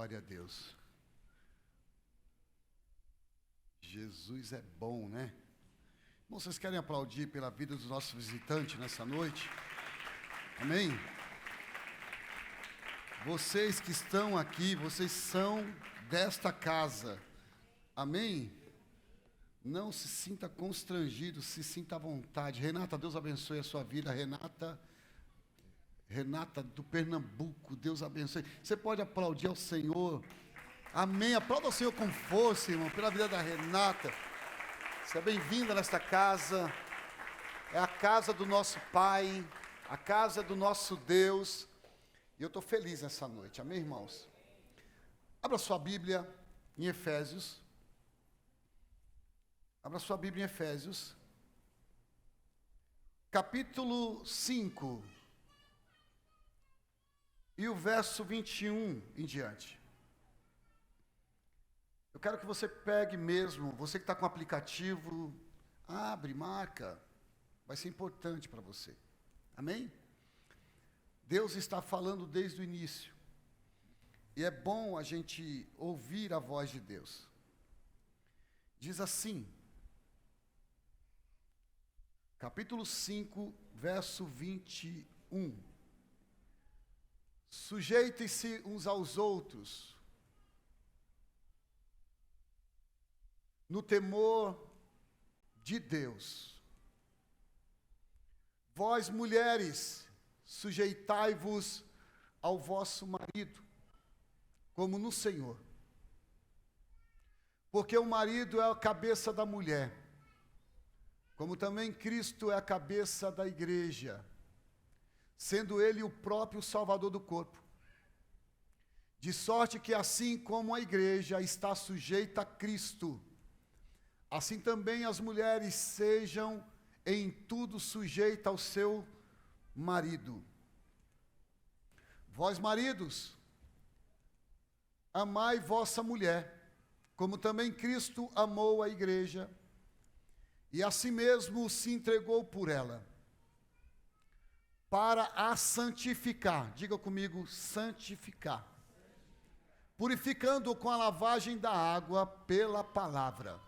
Glória a Deus. Jesus é bom, né? Bom, vocês querem aplaudir pela vida dos nossos visitantes nessa noite? Amém? Vocês que estão aqui, vocês são desta casa. Amém? Não se sinta constrangido, se sinta à vontade. Renata, Deus abençoe a sua vida. Renata do Pernambuco, Deus abençoe. Você pode aplaudir ao Senhor. Amém. Aplauda ao Senhor com força, irmão, pela vida da Renata. Seja bem-vinda nesta casa. É a casa do nosso Pai, a casa do nosso Deus. E eu estou feliz nessa noite. Amém, irmãos? Abra sua Bíblia em Efésios. Abra sua Bíblia em Efésios. Capítulo 5. E o verso 21 em diante. Eu quero que você pegue mesmo, você que está com o aplicativo, abre, marca. Vai ser importante para você. Amém? Deus está falando desde o início. E é bom a gente ouvir a voz de Deus. Diz assim, capítulo 5, verso 21. Sujeitem-se uns aos outros, no temor de Deus. Vós, mulheres, sujeitai-vos ao vosso marido, como no Senhor. Porque o marido é a cabeça da mulher, como também Cristo é a cabeça da igreja, sendo ele o próprio Salvador do corpo. De sorte que assim como a igreja está sujeita a Cristo, assim também as mulheres sejam em tudo sujeitas ao seu marido. Vós, maridos, amai vossa mulher, como também Cristo amou a igreja, e a si mesmo se entregou por ela, para a santificar. Diga comigo, santificar. Purificando-o com a lavagem da água pela palavra,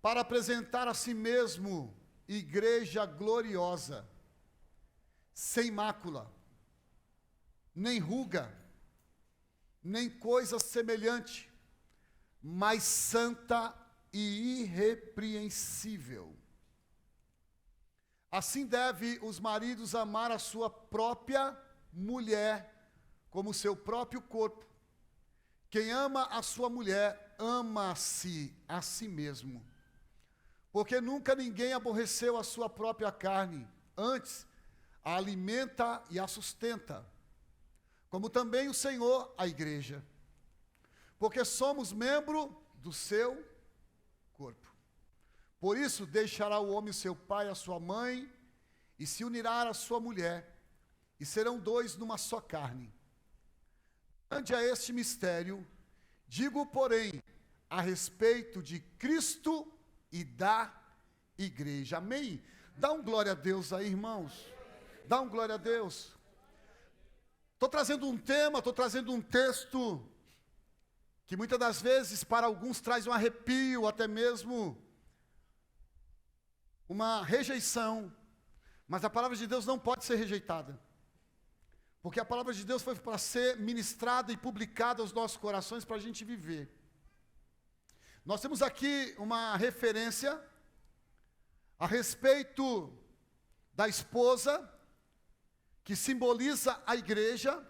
para apresentar a si mesmo igreja gloriosa, sem mácula, nem ruga, nem coisa semelhante, mas santa e irrepreensível. Assim deve os maridos amar a sua própria mulher como seu próprio corpo. Quem ama a sua mulher, ama-se a si mesmo. Porque nunca ninguém aborreceu a sua própria carne, antes a alimenta e a sustenta, como também o Senhor a igreja. Porque somos membro do seu corpo. Por isso, deixará o homem o seu pai e a sua mãe, e se unirá à sua mulher, e serão dois numa só carne. Ante a este mistério, digo, porém, a respeito de Cristo e da igreja. Amém? Dá um glória a Deus aí, irmãos. Dá um glória a Deus. Estou trazendo um tema, estou trazendo um texto, que muitas das vezes para alguns traz um arrepio, até mesmo uma rejeição, mas a palavra de Deus não pode ser rejeitada, porque a palavra de Deus foi para ser ministrada e publicada aos nossos corações para a gente viver. Nós temos aqui uma referência a respeito da esposa, que simboliza a igreja,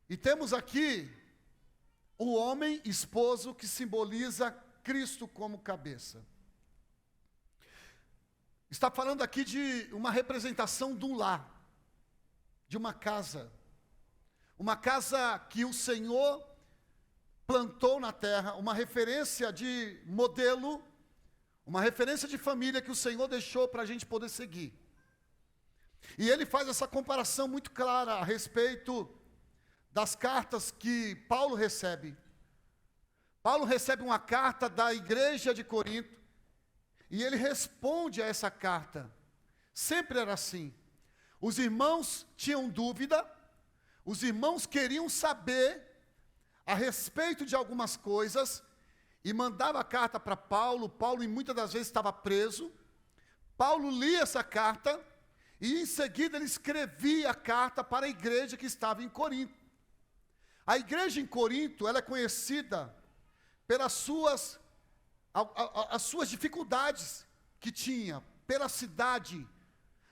e temos aqui o homem, esposo, que simboliza Cristo como cabeça. Está falando aqui de uma representação de um lar, de uma casa que o Senhor plantou na terra, uma referência de modelo, uma referência de família que o Senhor deixou para a gente poder seguir. E ele faz essa comparação muito clara a respeito das cartas que Paulo recebe. Paulo recebe uma carta da igreja de Corinto, e ele responde a essa carta. Sempre era assim. Os irmãos tinham dúvida, os irmãos queriam saber a respeito de algumas coisas e mandava a carta para Paulo. Paulo muitas das vezes estava preso. Paulo lia essa carta e em seguida ele escrevia a carta para a igreja que estava em Corinto. A igreja em Corinto, ela é conhecida pelas suas as suas dificuldades que tinha, pela cidade.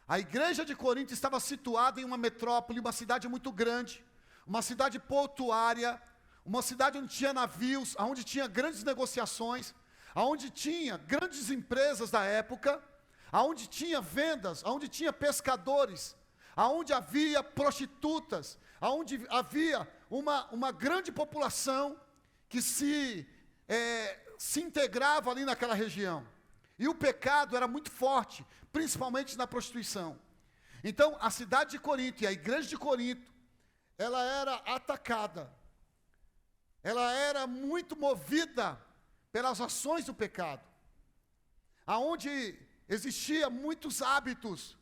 A igreja de Corinto estava situada em uma metrópole, uma cidade muito grande, uma cidade portuária, uma cidade onde tinha navios, onde tinha grandes negociações, onde tinha grandes empresas da época, onde tinha vendas, onde tinha pescadores, onde havia prostitutas, onde havia uma grande população que se integrava ali naquela região. E o pecado era muito forte, principalmente na prostituição. Então, a cidade de Corinto e a igreja de Corinto, ela era atacada. Ela era muito movida pelas ações do pecado. Aonde existia muitos hábitos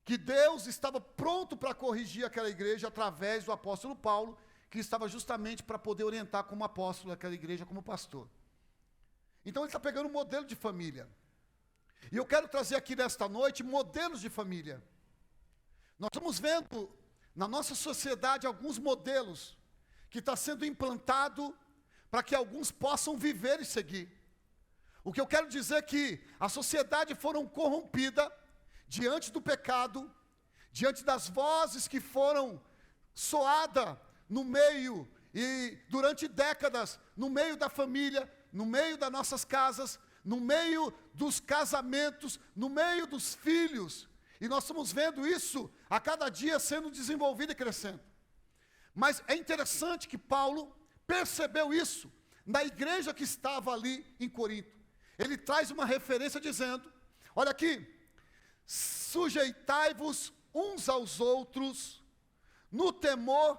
que Deus estava pronto para corrigir aquela igreja através do apóstolo Paulo, que estava justamente para poder orientar como apóstolo aquela igreja, como pastor. Então ele está pegando um modelo de família. E eu quero trazer aqui nesta noite modelos de família. Nós estamos vendo na nossa sociedade alguns modelos que está sendo implantado para que alguns possam viver e seguir. O que eu quero dizer é que a sociedade foram corrompida diante do pecado, diante das vozes que foram soadas no meio e durante décadas, no meio da família, no meio das nossas casas, no meio dos casamentos, no meio dos filhos. E nós estamos vendo isso a cada dia sendo desenvolvido e crescendo. Mas é interessante que Paulo percebeu isso na igreja que estava ali em Corinto. Ele traz uma referência dizendo, olha aqui, sujeitai-vos uns aos outros no temor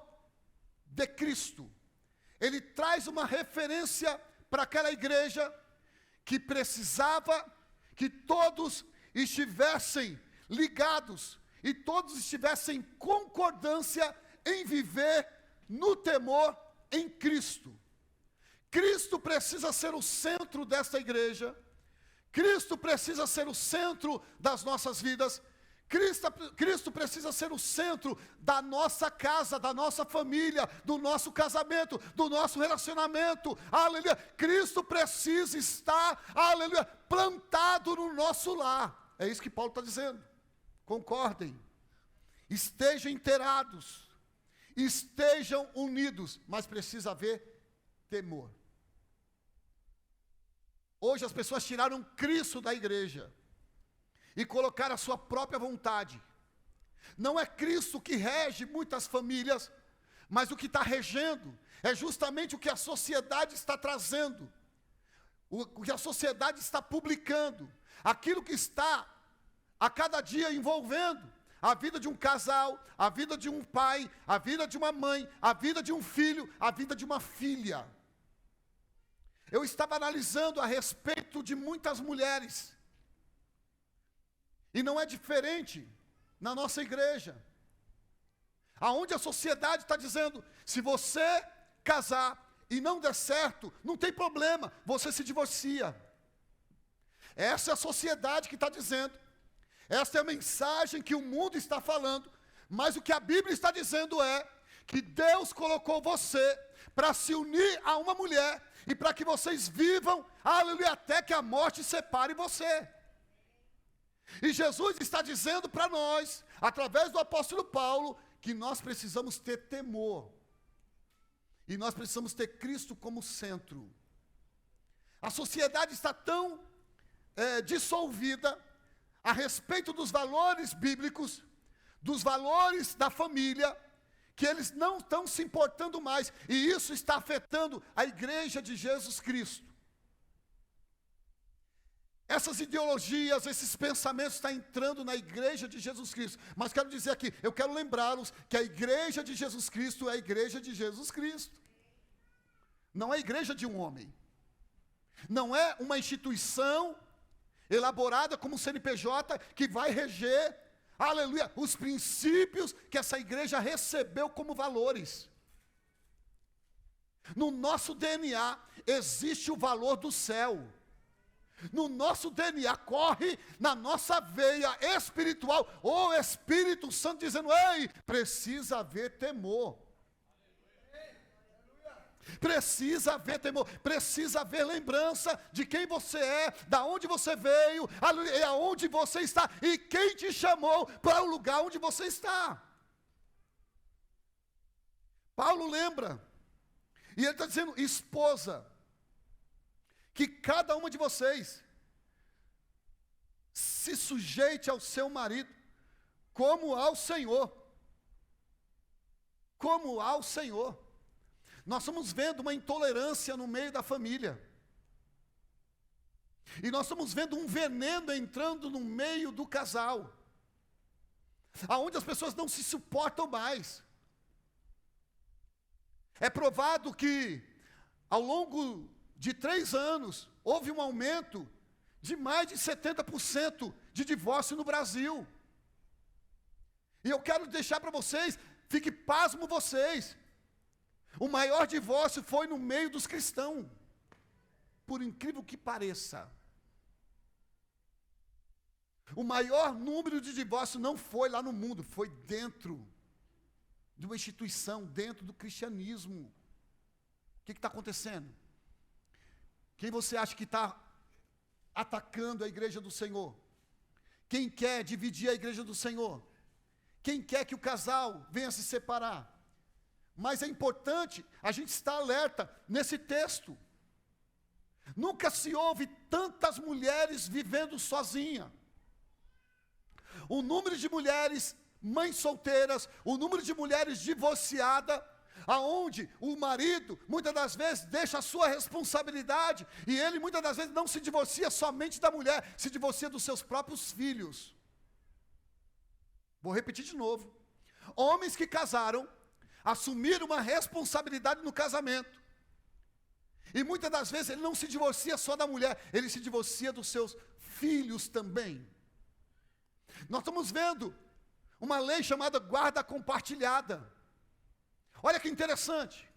de Cristo. Ele traz uma referência para aquela igreja que precisava que todos estivessem ligados e todos estivessem em concordância em viver no temor em Cristo. Cristo precisa ser o centro desta igreja. Cristo precisa ser o centro das nossas vidas. Cristo precisa ser o centro da nossa casa, da nossa família, do nosso casamento, do nosso relacionamento. Aleluia. Cristo precisa estar, aleluia, plantado no nosso lar. É isso que Paulo está dizendo. Concordem. Estejam inteirados. Estejam unidos. Mas precisa haver temor. Hoje as pessoas tiraram Cristo da igreja e colocaram a sua própria vontade. Não é Cristo que rege muitas famílias, mas o que está regendo é justamente o que a sociedade está trazendo, o que a sociedade está publicando, aquilo que está a cada dia envolvendo a vida de um casal, a vida de um pai, a vida de uma mãe, a vida de um filho, a vida de uma filha. Eu estava analisando a respeito de muitas mulheres, e não é diferente na nossa igreja, aonde a sociedade está dizendo, se você casar e não der certo, não tem problema, você se divorcia. Essa é a sociedade que está dizendo, essa é a mensagem que o mundo está falando, mas o que a Bíblia está dizendo é, que Deus colocou você para se unir a uma mulher, e para que vocês vivam, aleluia, até que a morte separe você. E Jesus está dizendo para nós, através do apóstolo Paulo, que nós precisamos ter temor. E nós precisamos ter Cristo como centro. A sociedade está tão dissolvida a respeito dos valores bíblicos, dos valores da família, que eles não estão se importando mais. E isso está afetando a igreja de Jesus Cristo. Essas ideologias, esses pensamentos estão entrando na igreja de Jesus Cristo. Mas quero dizer aqui, eu quero lembrá-los que a igreja de Jesus Cristo é a igreja de Jesus Cristo. Não é a igreja de um homem. Não é uma instituição elaborada como CNPJ que vai reger, aleluia, os princípios que essa igreja recebeu como valores. No nosso DNA existe o valor do céu. No nosso DNA corre na nossa veia espiritual o Espírito Santo dizendo: ei, precisa haver temor. Precisa haver temor, precisa haver lembrança de quem você é, da onde você veio, aonde você está e quem te chamou para o lugar onde você está. Paulo lembra, e ele está dizendo: esposa, que cada uma de vocês se sujeite ao seu marido como ao Senhor. Como ao Senhor. Nós estamos vendo uma intolerância no meio da família. E nós estamos vendo um veneno entrando no meio do casal. Aonde as pessoas não se suportam mais. É provado que, ao longo de 3 anos, houve um aumento de mais de 70% de divórcio no Brasil. E eu quero deixar para vocês, fique pasmo vocês, o maior divórcio foi no meio dos cristãos, por incrível que pareça. O maior número de divórcios não foi lá no mundo, foi dentro de uma instituição, dentro do cristianismo. O que está acontecendo? Quem você acha que está atacando a igreja do Senhor? Quem quer dividir a igreja do Senhor? Quem quer que o casal venha se separar? Mas é importante a gente estar alerta nesse texto. Nunca se ouve tantas mulheres vivendo sozinha. O número de mulheres mães solteiras, o número de mulheres divorciadas, aonde o marido, muitas das vezes, deixa a sua responsabilidade, e ele, muitas das vezes, não se divorcia somente da mulher, se divorcia dos seus próprios filhos. Vou repetir de novo. Homens que casaram, assumiram uma responsabilidade no casamento, e muitas das vezes ele não se divorcia só da mulher, ele se divorcia dos seus filhos também. Nós estamos vendo uma lei chamada guarda compartilhada. Olha que interessante.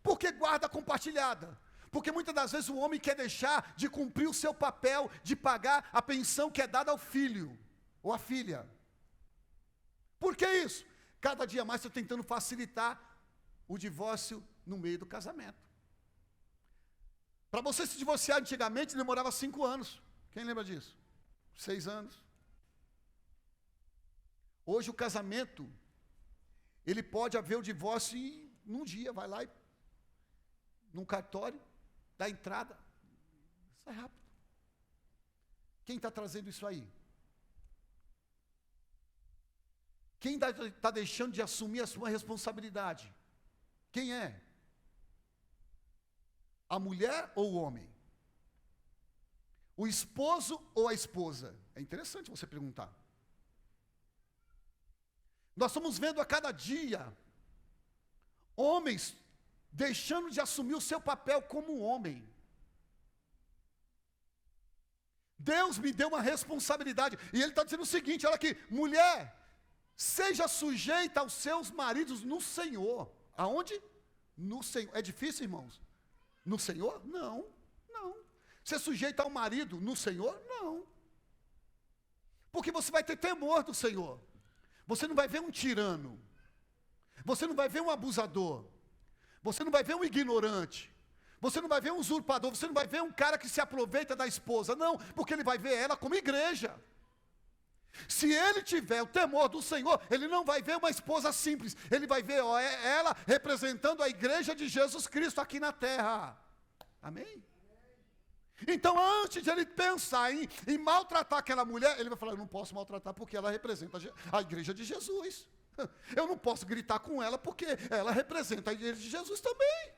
Por que guarda compartilhada? Porque muitas das vezes o homem quer deixar de cumprir o seu papel de pagar a pensão que é dada ao filho ou à filha. Por que isso? Cada dia mais estou tentando facilitar o divórcio no meio do casamento. Para você se divorciar antigamente demorava 5 anos. Quem lembra disso? 6 anos. Hoje o casamento, ele pode haver o divórcio num dia, vai lá num cartório, dá entrada, sai rápido. Quem está trazendo isso aí? Quem está deixando de assumir a sua responsabilidade? Quem é? A mulher ou o homem? O esposo ou a esposa? É interessante você perguntar. Nós estamos vendo a cada dia homens deixando de assumir o seu papel como homem. Deus me deu uma responsabilidade, e Ele está dizendo o seguinte, olha aqui: mulher, seja sujeita aos seus maridos no Senhor. Aonde? No Senhor. É difícil, irmãos? No Senhor? Não, não. Ser sujeita ao marido no Senhor? Não. Porque você vai ter temor do Senhor. Você não vai ver um tirano. Você não vai ver um abusador. Você não vai ver um ignorante. Você não vai ver um usurpador. Você não vai ver um cara que se aproveita da esposa. Não, porque ele vai ver ela como igreja. Se ele tiver o temor do Senhor, ele não vai ver uma esposa simples. Ele vai ver ela representando a igreja de Jesus Cristo aqui na terra. Amém? Então, antes de ele pensar em maltratar aquela mulher, ele vai falar: eu não posso maltratar porque ela representa a igreja de Jesus. Eu não posso gritar com ela porque ela representa a igreja de Jesus também.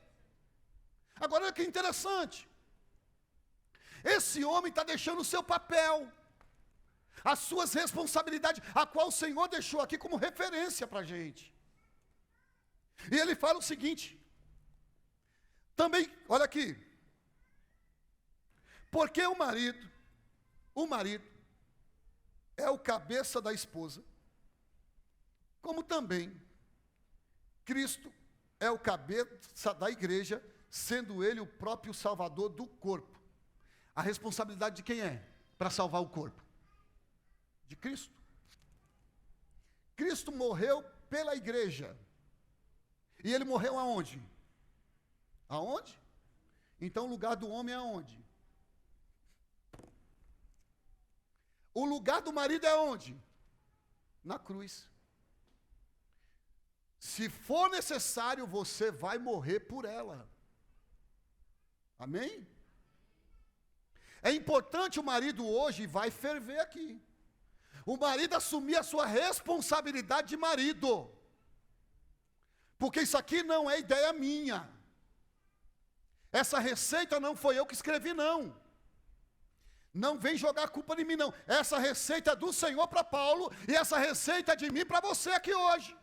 Agora, olha que interessante. Esse homem está deixando o seu papel, as suas responsabilidades, a qual o Senhor deixou aqui como referência para a gente. E ele fala o seguinte, também, olha aqui, porque o marido, é o cabeça da esposa, como também Cristo é o cabeça da igreja, sendo ele o próprio salvador do corpo. A responsabilidade de quem é para salvar o corpo? De Cristo. Cristo morreu pela igreja. E ele morreu aonde? Aonde? Então o lugar do homem é aonde? O lugar do marido é onde? Na cruz. Se for necessário, você vai morrer por ela. Amém? É importante o marido hoje, vai ferver aqui, o marido assumir a sua responsabilidade de marido. Porque isso aqui não é ideia minha. Essa receita não foi eu que escrevi, não. Não vem jogar a culpa em mim, não. Essa receita é do Senhor para Paulo, e essa receita é de mim para você aqui hoje.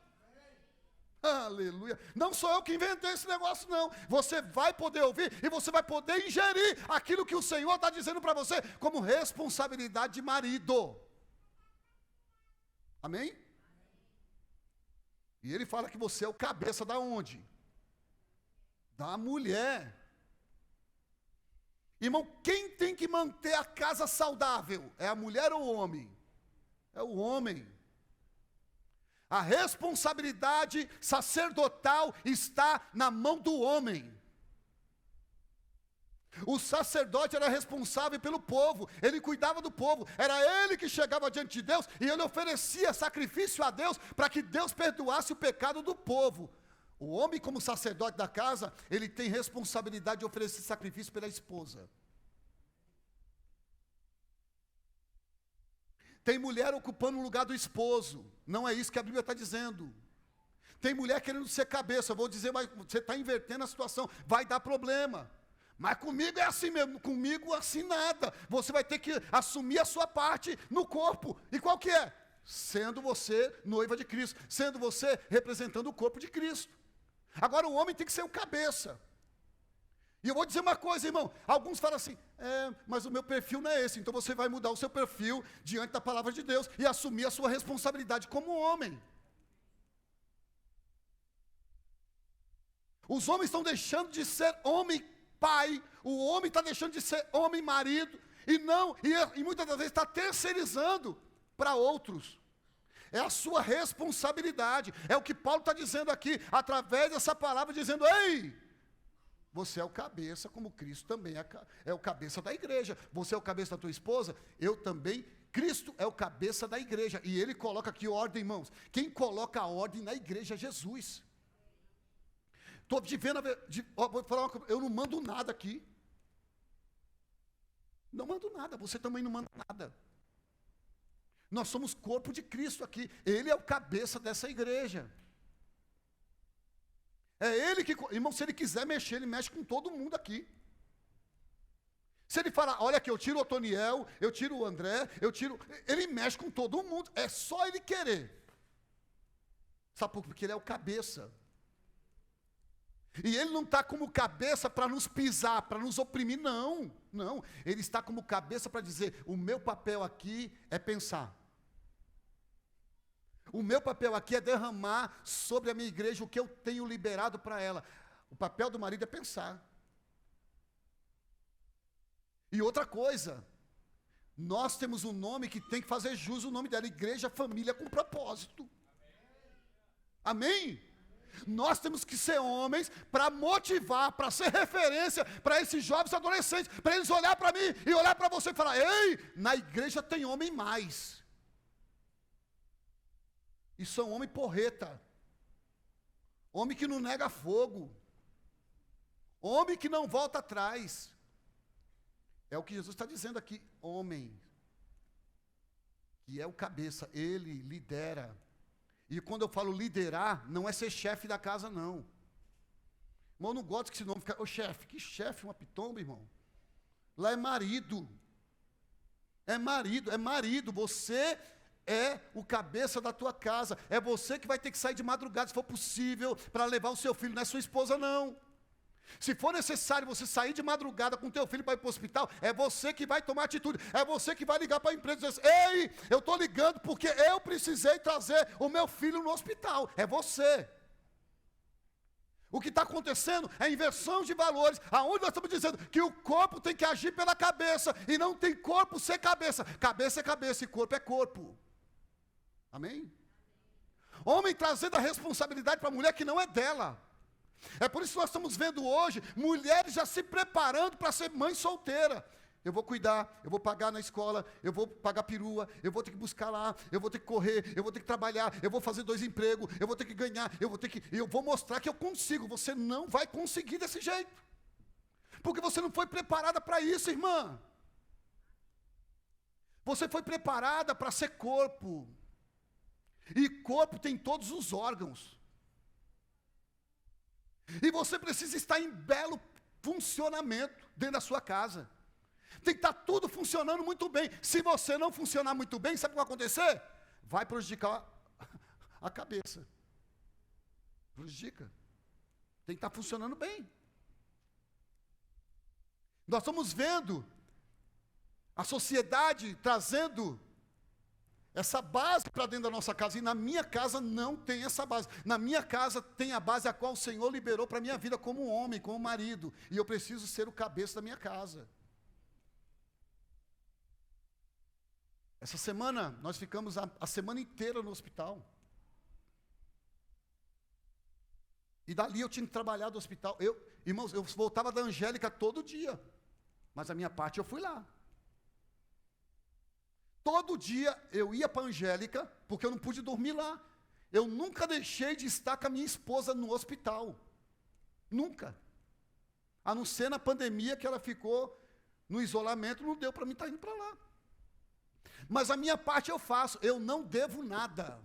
Aleluia. Não sou eu que inventei esse negócio, não. Você vai poder ouvir e você vai poder ingerir aquilo que o Senhor está dizendo para você como responsabilidade de marido. Amém? E ele fala que você é o cabeça da onde? Da mulher. Irmão, quem tem que manter a casa saudável? É a mulher ou o homem? É o homem. A responsabilidade sacerdotal está na mão do homem. O sacerdote era responsável pelo povo, ele cuidava do povo, era ele que chegava diante de Deus e ele oferecia sacrifício a Deus para que Deus perdoasse o pecado do povo. O homem, como sacerdote da casa, ele tem responsabilidade de oferecer sacrifício pela esposa. Tem mulher ocupando o lugar do esposo. Não é isso que a Bíblia está dizendo. Tem mulher querendo ser cabeça. Eu vou dizer, mas você está invertendo a situação. Vai dar problema. Mas comigo é assim mesmo. Comigo assim nada. Você vai ter que assumir a sua parte no corpo. E qual que é? Sendo você noiva de Cristo. Sendo você representando o corpo de Cristo. Agora o homem tem que ser o cabeça. E eu vou dizer uma coisa, irmão. Alguns falam assim, mas o meu perfil não é esse. Então você vai mudar o seu perfil diante da palavra de Deus e assumir a sua responsabilidade como homem. Os homens estão deixando de ser homem pai. O homem está deixando de ser homem marido. E muitas das vezes está terceirizando para outros. É a sua responsabilidade. É o que Paulo está dizendo aqui, através dessa palavra, dizendo, ei, você é o cabeça, como Cristo também é o cabeça da igreja. Você é o cabeça da tua esposa, eu também. Cristo é o cabeça da igreja. E ele coloca aqui ordem, irmãos. Quem coloca a ordem na igreja é Jesus. Estou vivendo, vou falar uma coisa, eu não mando nada aqui. Não mando nada, você também não manda nada. Nós somos corpo de Cristo aqui. Ele é o cabeça dessa igreja. É ele que, irmão, se ele quiser mexer, ele mexe com todo mundo aqui. Se ele falar, olha aqui, eu tiro o Otoniel, eu tiro o André, ele mexe com todo mundo, é só ele querer. Sabe por quê? Porque ele é o cabeça. E ele não está como cabeça para nos pisar, para nos oprimir, não. Não, ele está como cabeça para dizer, o meu papel aqui é pensar. O meu papel aqui é derramar sobre a minha igreja o que eu tenho liberado para ela. O papel do marido é pensar. E outra coisa, nós temos um nome que tem que fazer jus o nome dela, Igreja Família com Propósito. Amém? Nós temos que ser homens para motivar, para ser referência para esses jovens adolescentes, para eles olhar para mim e olhar para você e falar, ei, na igreja tem homem mais. E são homem porreta, homem que não nega fogo, homem que não volta atrás. É o que Jesus está dizendo aqui, homem, que é o cabeça, ele lidera. E quando eu falo liderar, não é ser chefe da casa, não. Irmão, eu não gosto que esse nome fica, ô chefe, que chefe, uma pitomba, irmão. Lá é marido. É marido, você é o cabeça da tua casa, é você que vai ter que sair de madrugada, se for possível, para levar o seu filho, não é sua esposa não. Se for necessário você sair de madrugada com teu filho para ir para o hospital, é você que vai tomar atitude, é você que vai ligar para a empresa e dizer assim, ei, eu estou ligando porque eu precisei trazer o meu filho no hospital, é você. O que está acontecendo é inversão de valores, aonde nós estamos dizendo que o corpo tem que agir pela cabeça, e não tem corpo sem cabeça. Cabeça é cabeça e corpo é corpo. Amém? Homem trazendo a responsabilidade para a mulher que não é dela. É por isso que nós estamos vendo hoje mulheres já se preparando para ser mãe solteira. Eu vou cuidar, eu vou pagar na escola, eu vou pagar perua, eu vou ter que buscar lá, eu vou ter que correr, eu vou ter que trabalhar, eu vou fazer 2 empregos, eu vou ter que ganhar, eu vou mostrar que eu consigo. Você não vai conseguir desse jeito, porque você não foi preparada para isso, irmã. Você foi preparada para ser corpo, e corpo tem todos os órgãos, e você precisa estar em belo funcionamento dentro da sua casa. Tem que estar tudo funcionando muito bem. Se você não funcionar muito bem, sabe o que vai acontecer? Vai prejudicar a cabeça. Prejudica. Tem que estar funcionando bem. Nós estamos vendo a sociedade trazendo essa base para dentro da nossa casa. E na minha casa não tem essa base. Na minha casa tem a base a qual o Senhor liberou para a minha vida como homem, como marido. E eu preciso ser o cabeça da minha casa. Essa semana, nós ficamos a semana inteira no hospital. E dali eu tinha que trabalhar do hospital. Irmãos, eu voltava da Angélica todo dia. Mas a minha parte eu fui lá. Todo dia eu ia para a Angélica, porque eu não pude dormir lá. Eu nunca deixei de estar com a minha esposa no hospital. Nunca. A não ser na pandemia, que ela ficou no isolamento, não deu para mim estar indo para lá. Mas a minha parte eu faço, eu não devo nada.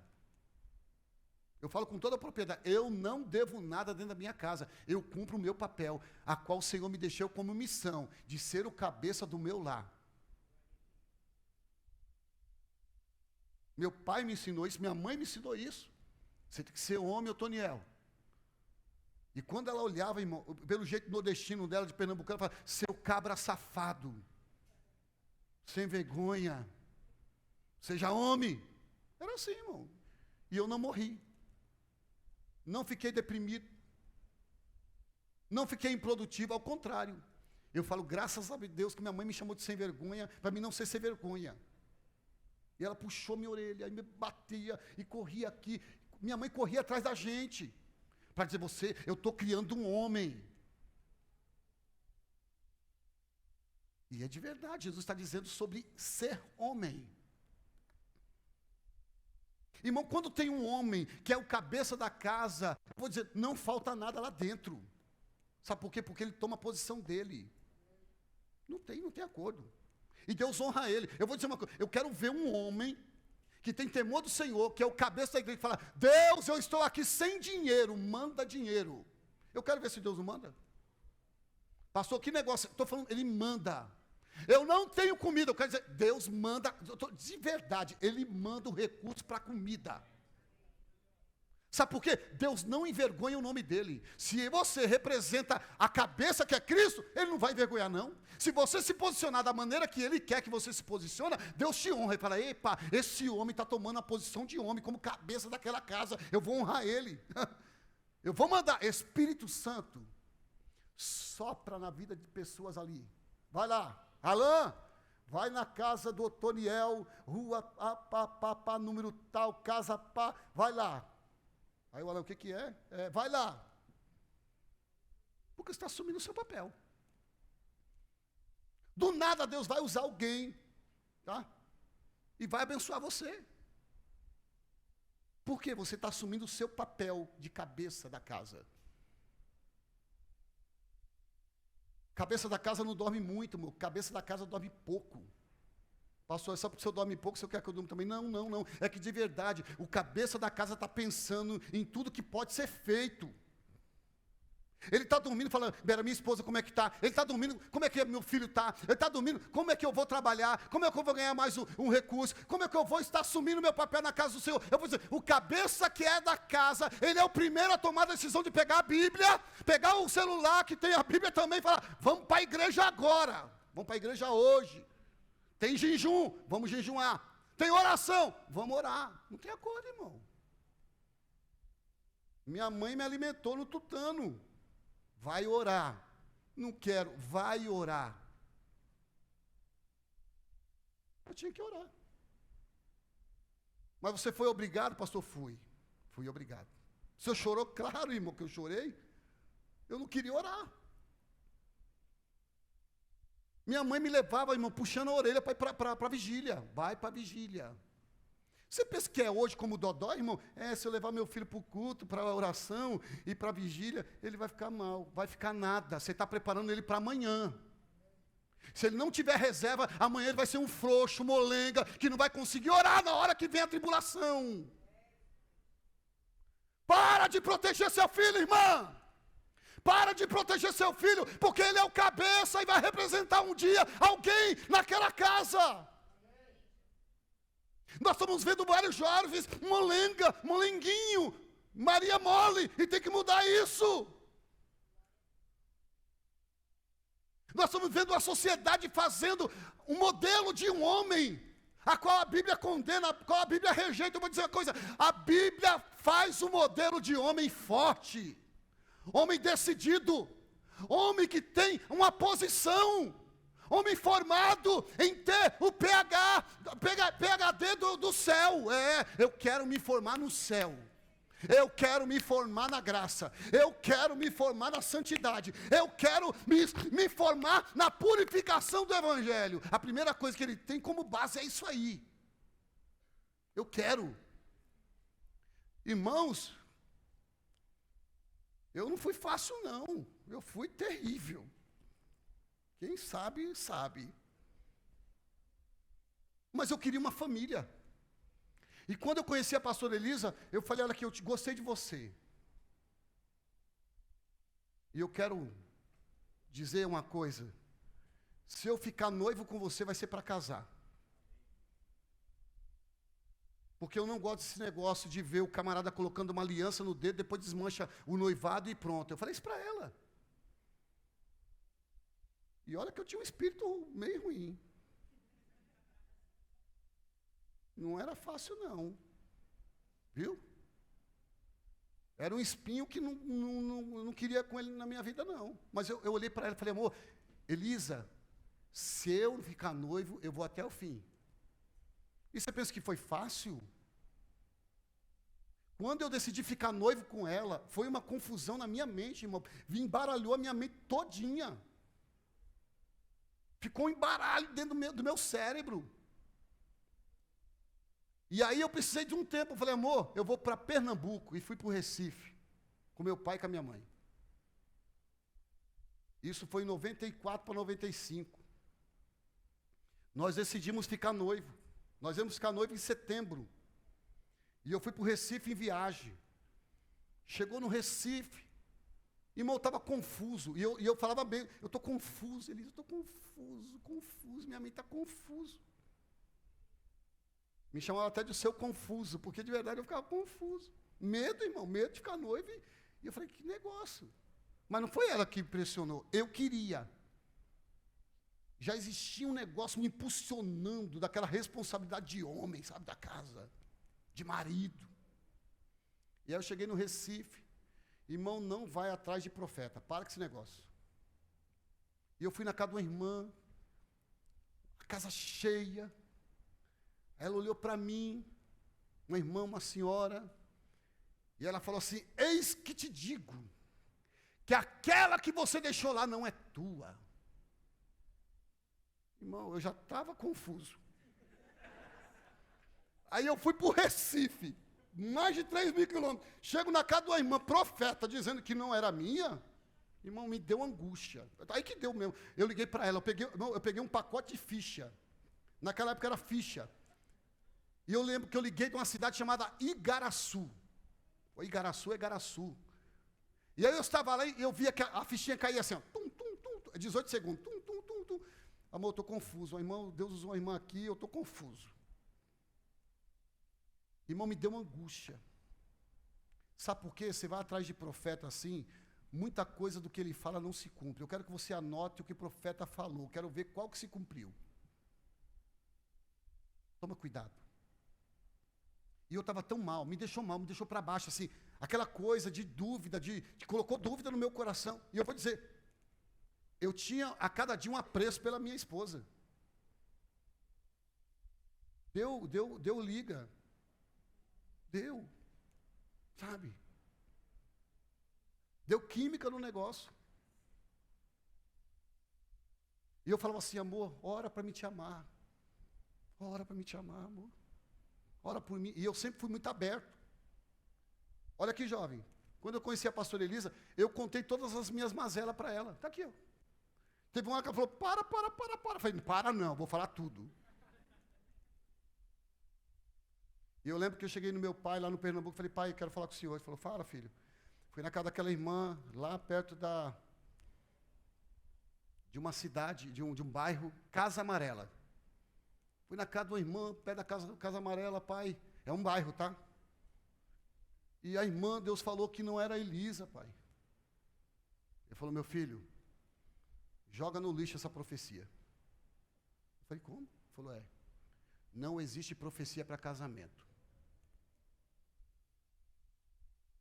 Eu falo com toda a propriedade, eu não devo nada dentro da minha casa. Eu cumpro o meu papel, a qual o Senhor me deixou como missão, de ser o cabeça do meu lar. Meu pai me ensinou isso, minha mãe me ensinou isso. Você tem que ser homem, Otoniel. E quando ela olhava, irmão, pelo jeito nordestino dela, de Pernambuco, ela falava, seu cabra safado, sem vergonha, seja homem. Era assim, irmão. E eu não morri. Não fiquei deprimido. Não fiquei improdutivo, ao contrário. Eu falo, graças a Deus, que minha mãe me chamou de sem vergonha, para mim não ser sem vergonha. E ela puxou minha orelha, e me batia, e corria aqui. Minha mãe corria atrás da gente, para dizer, eu estou criando um homem. E é de verdade, Jesus está dizendo sobre ser homem. Irmão, quando tem um homem que é o cabeça da casa, eu vou dizer, não falta nada lá dentro. Sabe por quê? Porque ele toma a posição dele. Não tem acordo. E Deus honra ele. Eu vou dizer uma coisa, eu quero ver um homem que tem temor do Senhor, que é o cabeça da igreja, que fala, Deus, eu estou aqui sem dinheiro, manda dinheiro. Eu quero ver se Deus não manda. Pastor, que negócio, estou falando, ele manda. Eu não tenho comida, eu quero dizer, Deus manda, de verdade, Ele manda o recurso para a comida. Sabe por quê? Deus não envergonha o nome dEle. Se você representa a cabeça que é Cristo, Ele não vai envergonhar não. Se você se posicionar da maneira que Ele quer que você se posicione, Deus te honra e fala, epa, esse homem está tomando a posição de homem, como cabeça daquela casa, eu vou honrar ele. Eu vou mandar, Espírito Santo, sopra na vida de pessoas ali. Vai lá. Alain, vai na casa do Otoniel, rua pá, número tal, casa pá, vai lá. Aí o Alain, o que é? Vai lá. Porque você está assumindo o seu papel. Do nada Deus vai usar alguém, tá? E vai abençoar você. Porque você está assumindo o seu papel de cabeça da casa. Cabeça da casa não dorme muito, meu. Cabeça da casa dorme pouco. Pastor, é só porque o senhor dorme pouco, o senhor quer que eu durma também? Não. É que de verdade, o cabeça da casa está pensando em tudo que pode ser feito. Ele está dormindo, falando, Bera, minha esposa, como é que está? Ele está dormindo, como é que meu filho está? Ele está dormindo, como é que eu vou trabalhar? Como é que eu vou ganhar mais um recurso? Como é que eu vou estar assumindo meu papel na casa do Senhor? Eu vou dizer, o cabeça que é da casa, ele é o primeiro a tomar a decisão de pegar a Bíblia, pegar o celular que tem a Bíblia também e falar, vamos para a igreja agora, vamos para a igreja hoje. Tem jejum, vamos jejuar. Tem oração, vamos orar. Não tem acordo, irmão. Minha mãe me alimentou no tutano. Vai orar. Não quero, vai orar. Eu tinha que orar. Mas você foi obrigado, pastor? Fui. Fui obrigado. O senhor chorou? Claro, irmão, que eu chorei. Eu não queria orar. Minha mãe me levava, irmão, puxando a orelha para ir para a vigília. Vai para a vigília. Você pensa que é hoje como Dodó, irmão? Se eu levar meu filho para o culto, para a oração e para a vigília, ele vai ficar mal, vai ficar nada. Você está preparando ele para amanhã. Se ele não tiver reserva, amanhã ele vai ser um frouxo, molenga, que não vai conseguir orar na hora que vem a tribulação. Para de proteger seu filho, irmã. Para de proteger seu filho, porque ele é o cabeça e vai representar um dia alguém naquela casa. Nós estamos vendo vários jovens, molenga, molenguinho, Maria mole, e tem que mudar isso. Nós estamos vendo a sociedade fazendo um modelo de um homem, a qual a Bíblia condena, a qual a Bíblia rejeita. Eu vou dizer uma coisa, a Bíblia faz um modelo de homem forte, homem decidido, homem que tem uma posição, homem formado em ter o PhD do céu. Eu quero me formar no céu. Eu quero me formar na graça. Eu quero me formar na santidade. Eu quero me formar na purificação do Evangelho. A primeira coisa que ele tem como base é isso aí. Eu quero. Irmãos, eu não fui fácil não. Eu fui terrível. Quem sabe, sabe. Mas eu queria uma família. E quando eu conheci a pastora Elisa, eu falei, olha aqui, eu gostei de você. E eu quero dizer uma coisa. Se eu ficar noivo com você, vai ser para casar. Porque eu não gosto desse negócio de ver o camarada colocando uma aliança no dedo, depois desmancha o noivado e pronto. Eu falei isso para ela. E olha que eu tinha um espírito meio ruim. Não era fácil, não. Viu? Era um espinho que não queria com ele na minha vida, não. Mas eu olhei para ela e falei, amor, Elisa, se eu ficar noivo, eu vou até o fim. E você pensa que foi fácil? Quando eu decidi ficar noivo com ela, foi uma confusão na minha mente, irmão. Embaralhou a minha mente todinha. Ficou um embaralho dentro do meu cérebro. E aí eu precisei de um tempo. Eu falei, amor, eu vou para Pernambuco. E fui para o Recife, com meu pai e com a minha mãe. Isso foi em 94 para 95. Nós decidimos ficar noivo. Nós íamos ficar noivo em setembro. E eu fui para o Recife em viagem. Chegou no Recife. Irmão, eu estava confuso. E eu falava bem, eu estou confuso, Elisa, eu estou confuso. Minha mente está confuso. Me chamava até de seu confuso, porque de verdade eu ficava confuso. Medo, irmão, medo de ficar noivo. E eu falei, que negócio. Mas não foi ela que impressionou, eu queria. Já existia um negócio me impulsionando daquela responsabilidade de homem, sabe, da casa, de marido. E aí eu cheguei no Recife. Irmão, não vai atrás de profeta, para com esse negócio. E eu fui na casa de uma irmã, a casa cheia. Ela olhou para mim, uma irmã, uma senhora, e ela falou assim, eis que te digo, que aquela que você deixou lá não é tua. Irmão, eu já estava confuso. Aí eu fui para o Recife, mais de 3.000 quilômetros. Chego na casa de uma irmã profeta, dizendo que não era minha. Irmão, me deu angústia. Aí que deu mesmo. Eu liguei para ela, eu peguei um pacote de ficha. Naquela época era ficha. E eu lembro que eu liguei de uma cidade chamada Igaraçu. O Igaraçu é Igaraçu. E aí eu estava lá e eu via que a fichinha caía assim, ó, 18 segundos, Amor, eu estou confuso, irmão, Deus usou uma irmã aqui, eu estou confuso. Irmão, me deu uma angústia. Sabe por quê? Você vai atrás de profeta assim, muita coisa do que ele fala não se cumpre. Eu quero que você anote o que o profeta falou, eu quero ver qual que se cumpriu. Toma cuidado. E eu estava tão mal, me deixou para baixo, assim, aquela coisa de dúvida, que colocou dúvida no meu coração. E eu vou dizer, eu tinha a cada dia um apreço pela minha esposa. Deu liga. Deu. Sabe? Deu química no negócio. E eu falava assim, amor, ora para me te amar. Ora para me te amar, amor. Ora por mim. E eu sempre fui muito aberto. Olha aqui, jovem. Quando eu conheci a pastora Elisa, eu contei todas as minhas mazelas para ela. Está aqui, ó. Teve uma hora que ela falou, para. Eu falei, para não, vou falar tudo. E eu lembro que eu cheguei no meu pai, lá no Pernambuco, falei, pai, eu quero falar com o senhor. Ele falou, fala, filho. Fui na casa daquela irmã, lá perto de uma cidade, de um bairro, Casa Amarela. Fui na casa de uma irmã, perto da Casa Amarela, pai. É um bairro, tá? E a irmã, Deus falou que não era Elisa, pai. Ele falou, meu filho, joga no lixo essa profecia. Eu falei, como? Ele falou, não existe profecia para casamento.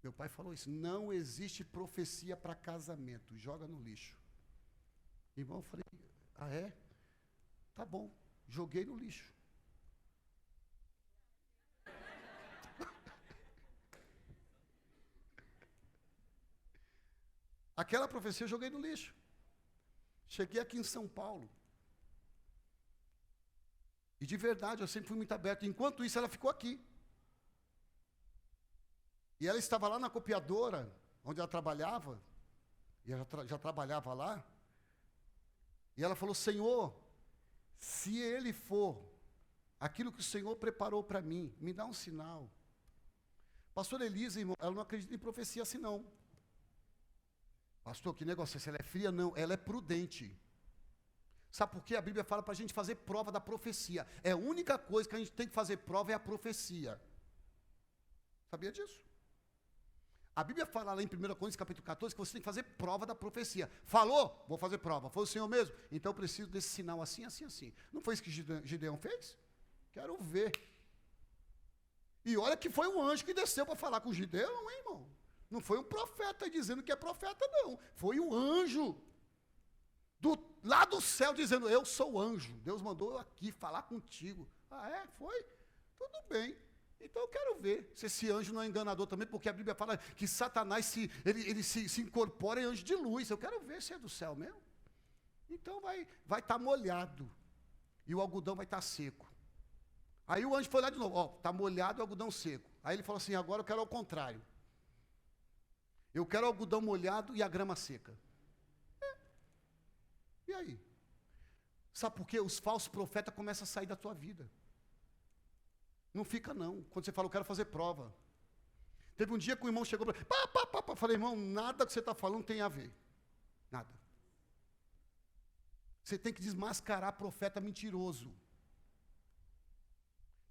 Meu pai falou isso, não existe profecia para casamento, joga no lixo. Irmão, eu falei, ah é? Tá bom, joguei no lixo. Aquela profecia eu joguei no lixo. Cheguei aqui em São Paulo. E de verdade, eu sempre fui muito aberto. Enquanto isso, ela ficou aqui. E ela estava lá na copiadora, onde ela trabalhava. E ela já trabalhava lá. E ela falou, Senhor, se ele for aquilo que o Senhor preparou para mim, me dá um sinal. Pastor Elisa, irmão, ela não acredita em profecia assim, não. Pastor, que negócio é esse? Ela é fria? Não, ela é prudente. Sabe por quê? A Bíblia fala para a gente fazer prova da profecia. É a única coisa que a gente tem que fazer prova é a profecia. Sabia disso? A Bíblia fala lá em 1 Coríntios capítulo 14 que você tem que fazer prova da profecia. Falou? Vou fazer prova. Foi o Senhor mesmo? Então eu preciso desse sinal assim, assim, assim. Não foi isso que Gideão fez? Quero ver. E olha que foi um anjo que desceu para falar com Gideão, hein, irmão? Não foi um profeta dizendo que é profeta, não. Foi um anjo. Lá do céu dizendo, eu sou anjo. Deus mandou eu aqui falar contigo. Ah, é? Foi? Tudo bem. Então eu quero ver se esse anjo não é enganador também, porque a Bíblia fala que Satanás ele se incorpora em anjo de luz. Eu quero ver se é do céu mesmo. Então vai estar molhado. E o algodão vai estar seco. Aí o anjo foi lá de novo, ó, está molhado e o algodão seco. Aí ele falou assim, agora eu quero ao contrário. Eu quero o algodão molhado e a grama seca. E aí? Sabe por quê? Os falsos profetas começam a sair da tua vida. Não fica não. Quando você fala, eu quero fazer prova. Teve um dia que o irmão chegou para mim, falei, irmão, nada que você está falando tem a ver. Nada. Você tem que desmascarar profeta mentiroso.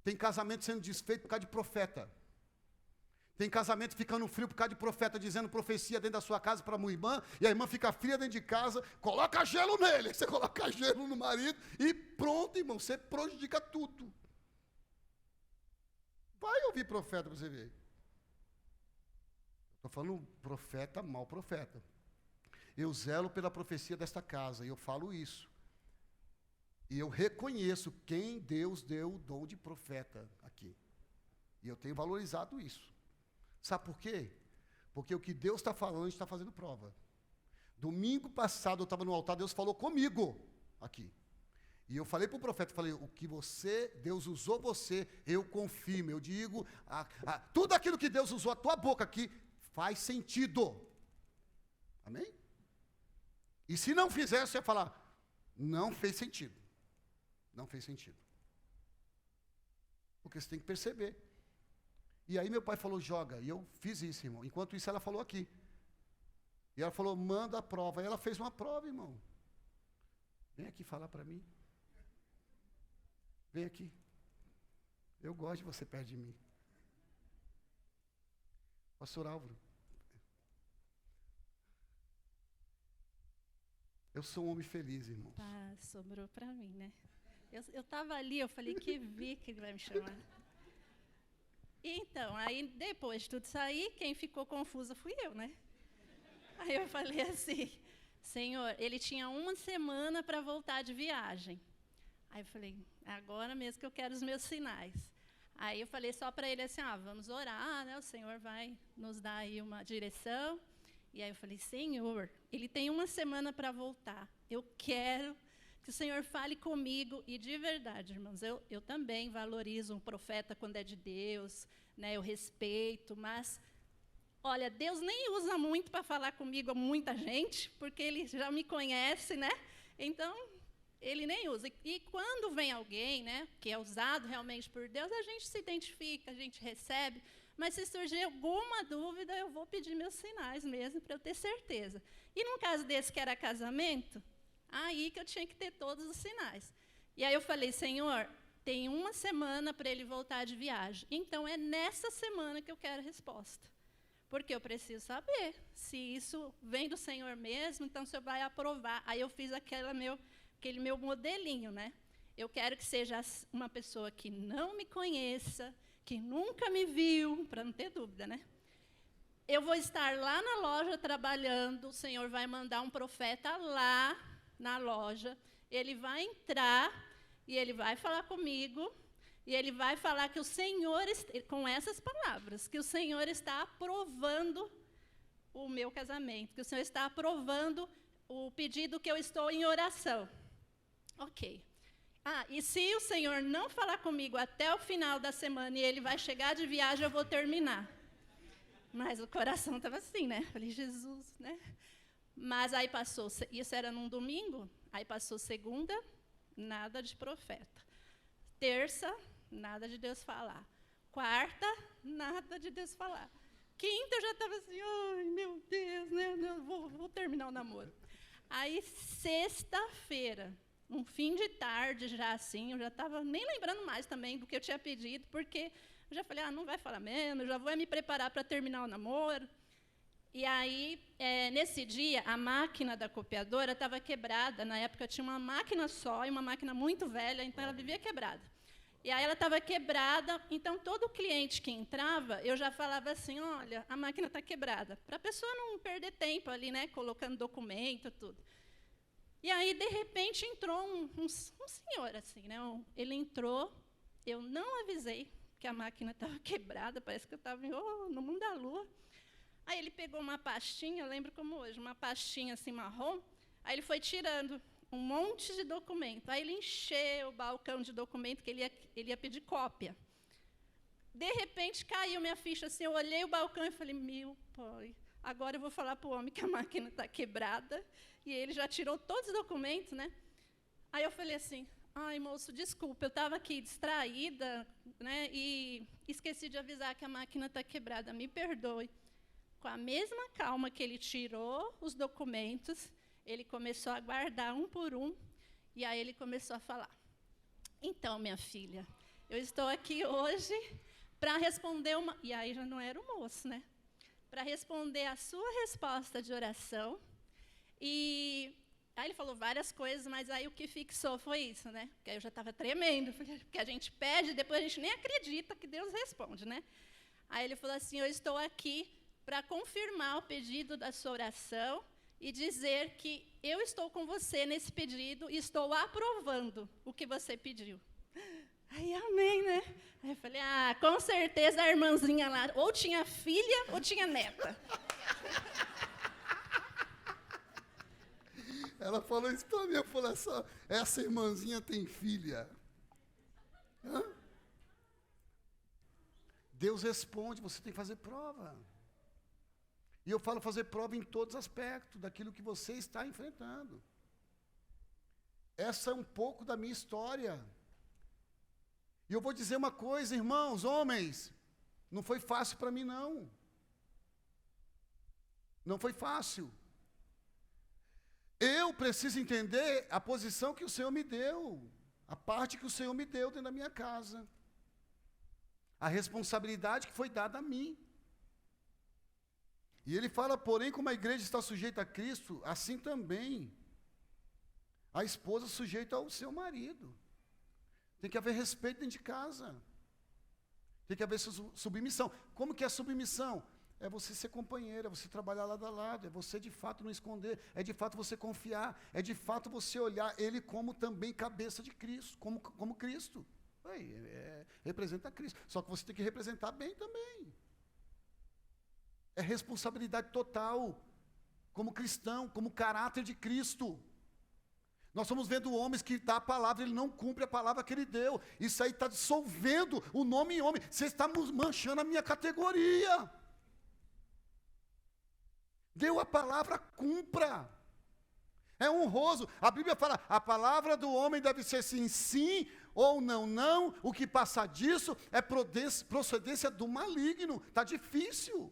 Tem casamento sendo desfeito por causa de profeta. Tem casamento ficando frio por causa de profeta, dizendo profecia dentro da sua casa para uma irmã, e a irmã fica fria dentro de casa, coloca gelo nele, você coloca gelo no marido, e pronto, irmão, você prejudica tudo. Vai ouvir profeta para você ver. Estou falando profeta, mau profeta. Eu zelo pela profecia desta casa, e eu falo isso. E eu reconheço quem Deus deu o dom de profeta aqui. E eu tenho valorizado isso. Sabe por quê? Porque o que Deus está falando, a gente está fazendo prova. Domingo passado eu estava no altar, Deus falou comigo aqui. E eu falei para o profeta, falei, o que Deus usou você, eu confirmo, eu digo, tudo aquilo que Deus usou a tua boca aqui, faz sentido. Amém? E se não fizesse, você ia falar, não fez sentido. Não fez sentido. Porque você tem que perceber. E aí meu pai falou, joga. E eu fiz isso, irmão. Enquanto isso, ela falou aqui. E ela falou, manda a prova. Aí ela fez uma prova, irmão. Vem aqui falar para mim. Vem aqui. Eu gosto de você perto de mim. Pastor Álvaro. Eu sou um homem feliz, irmãos. Sobrou para mim, né? Eu estava ali, eu falei, que ele vai me chamar. Então, aí depois de tudo sair, quem ficou confusa fui eu, né? Aí eu falei assim, Senhor, ele tinha uma semana para voltar de viagem. Aí eu falei, agora mesmo que eu quero os meus sinais. Aí eu falei só para ele assim, vamos orar, né? O Senhor vai nos dar aí uma direção. E aí eu falei, Senhor, ele tem uma semana para voltar. Eu quero que o Senhor fale comigo. E de verdade, irmãos, eu também valorizo um profeta quando é de Deus, né? Eu respeito, mas, olha, Deus nem usa muito para falar comigo a muita gente, porque Ele já me conhece, né? Então, Ele nem usa. E quando vem alguém, né, que é usado realmente por Deus, a gente se identifica, a gente recebe. Mas se surgir alguma dúvida, eu vou pedir meus sinais mesmo, para eu ter certeza. E num caso desse que era casamento, aí que eu tinha que ter todos os sinais. E aí eu falei, Senhor, tem uma semana para ele voltar de viagem. Então é nessa semana que eu quero a resposta. Porque eu preciso saber se isso vem do Senhor mesmo, então o Senhor vai aprovar. Aí eu fiz aquele meu modelinho, né? Eu quero que seja uma pessoa que não me conheça, que nunca me viu, para não ter dúvida, né? Eu vou estar lá na loja trabalhando, o Senhor vai mandar um profeta lá na loja, ele vai entrar e ele vai falar comigo, e ele vai falar que o Senhor, com essas palavras, que o Senhor está aprovando o meu casamento, que o Senhor está aprovando o pedido que eu estou em oração. Ok. E se o Senhor não falar comigo até o final da semana e ele vai chegar de viagem, eu vou terminar. Mas o coração estava assim, né? Falei, Jesus, né? Mas aí passou, isso era num domingo, aí passou segunda, nada de profeta. Terça, nada de Deus falar. Quarta, nada de Deus falar. Quinta, eu já estava assim, ai, meu Deus, né? Vou terminar o namoro. Aí, sexta-feira, um fim de tarde já assim, eu já estava nem lembrando mais também do que eu tinha pedido, porque eu já falei, não vai falar mesmo, eu já vou me preparar para terminar o namoro. E aí, nesse dia, a máquina da copiadora estava quebrada. Na época, tinha uma máquina só, e uma máquina muito velha, então ela vivia quebrada. E aí ela estava quebrada, então todo cliente que entrava, eu já falava assim, olha, a máquina está quebrada, para a pessoa não perder tempo ali, né, colocando documento, tudo. E aí, de repente, entrou um senhor, assim, né? Ele entrou, eu não avisei que a máquina estava quebrada, parece que eu estava no mundo da lua. Aí ele pegou uma pastinha, eu lembro como hoje, uma pastinha assim marrom, aí ele foi tirando um monte de documento. Aí ele encheu o balcão de documento, que ele ia pedir cópia. De repente, caiu minha ficha, assim, eu olhei o balcão e falei, meu pai, agora eu vou falar para o homem que a máquina está quebrada, e ele já tirou todos os documentos, né? Aí eu falei assim, ai, moço, desculpa, eu estava aqui distraída, né, e esqueci de avisar que a máquina está quebrada, me perdoe. Com a mesma calma que ele tirou os documentos, ele começou a guardar um por um, e aí ele começou a falar. Então, minha filha, eu estou aqui hoje para responder uma... E aí já não era o moço, né? Para responder a sua resposta de oração. E aí ele falou várias coisas, mas aí o que fixou foi isso, né? Porque aí eu já estava tremendo, porque a gente pede e depois a gente nem acredita que Deus responde, né? Aí ele falou assim, eu estou aqui para confirmar o pedido da sua oração e dizer que eu estou com você nesse pedido e estou aprovando o que você pediu. Aí, amém, né? Aí eu falei, com certeza a irmãzinha lá ou tinha filha ou tinha neta. Ela falou isso para mim, eu falei, essa irmãzinha tem filha. Hã? Deus responde, você tem que fazer prova. E eu falo fazer prova em todos os aspectos daquilo que você está enfrentando. Essa é um pouco da minha história. E eu vou dizer uma coisa, irmãos, homens, não foi fácil para mim, não. Não foi fácil. preciso entender a posição que o Senhor me deu, a parte que o Senhor me deu dentro da minha casa, a responsabilidade que foi dada a mim. E ele fala, porém, como a igreja está sujeita a Cristo, assim também a esposa sujeita ao seu marido. Tem que haver respeito dentro de casa. Tem que haver submissão. Como que é submissão? É você ser companheira, é você trabalhar lado a lado, é você de fato não esconder, é de fato você confiar, é de fato você olhar ele como também cabeça de Cristo, como Cristo. Representa Cristo. Só que você tem que representar bem também. É responsabilidade total, como cristão, como caráter de Cristo. Nós estamos vendo homens que dá a palavra, ele não cumpre a palavra que ele deu. Isso aí está dissolvendo o nome em homem. Você está manchando a minha categoria. Deu a palavra, cumpra. É honroso. A Bíblia fala, a palavra do homem deve ser sim, sim, ou não, não. O que passa disso é procedência do maligno. Está difícil.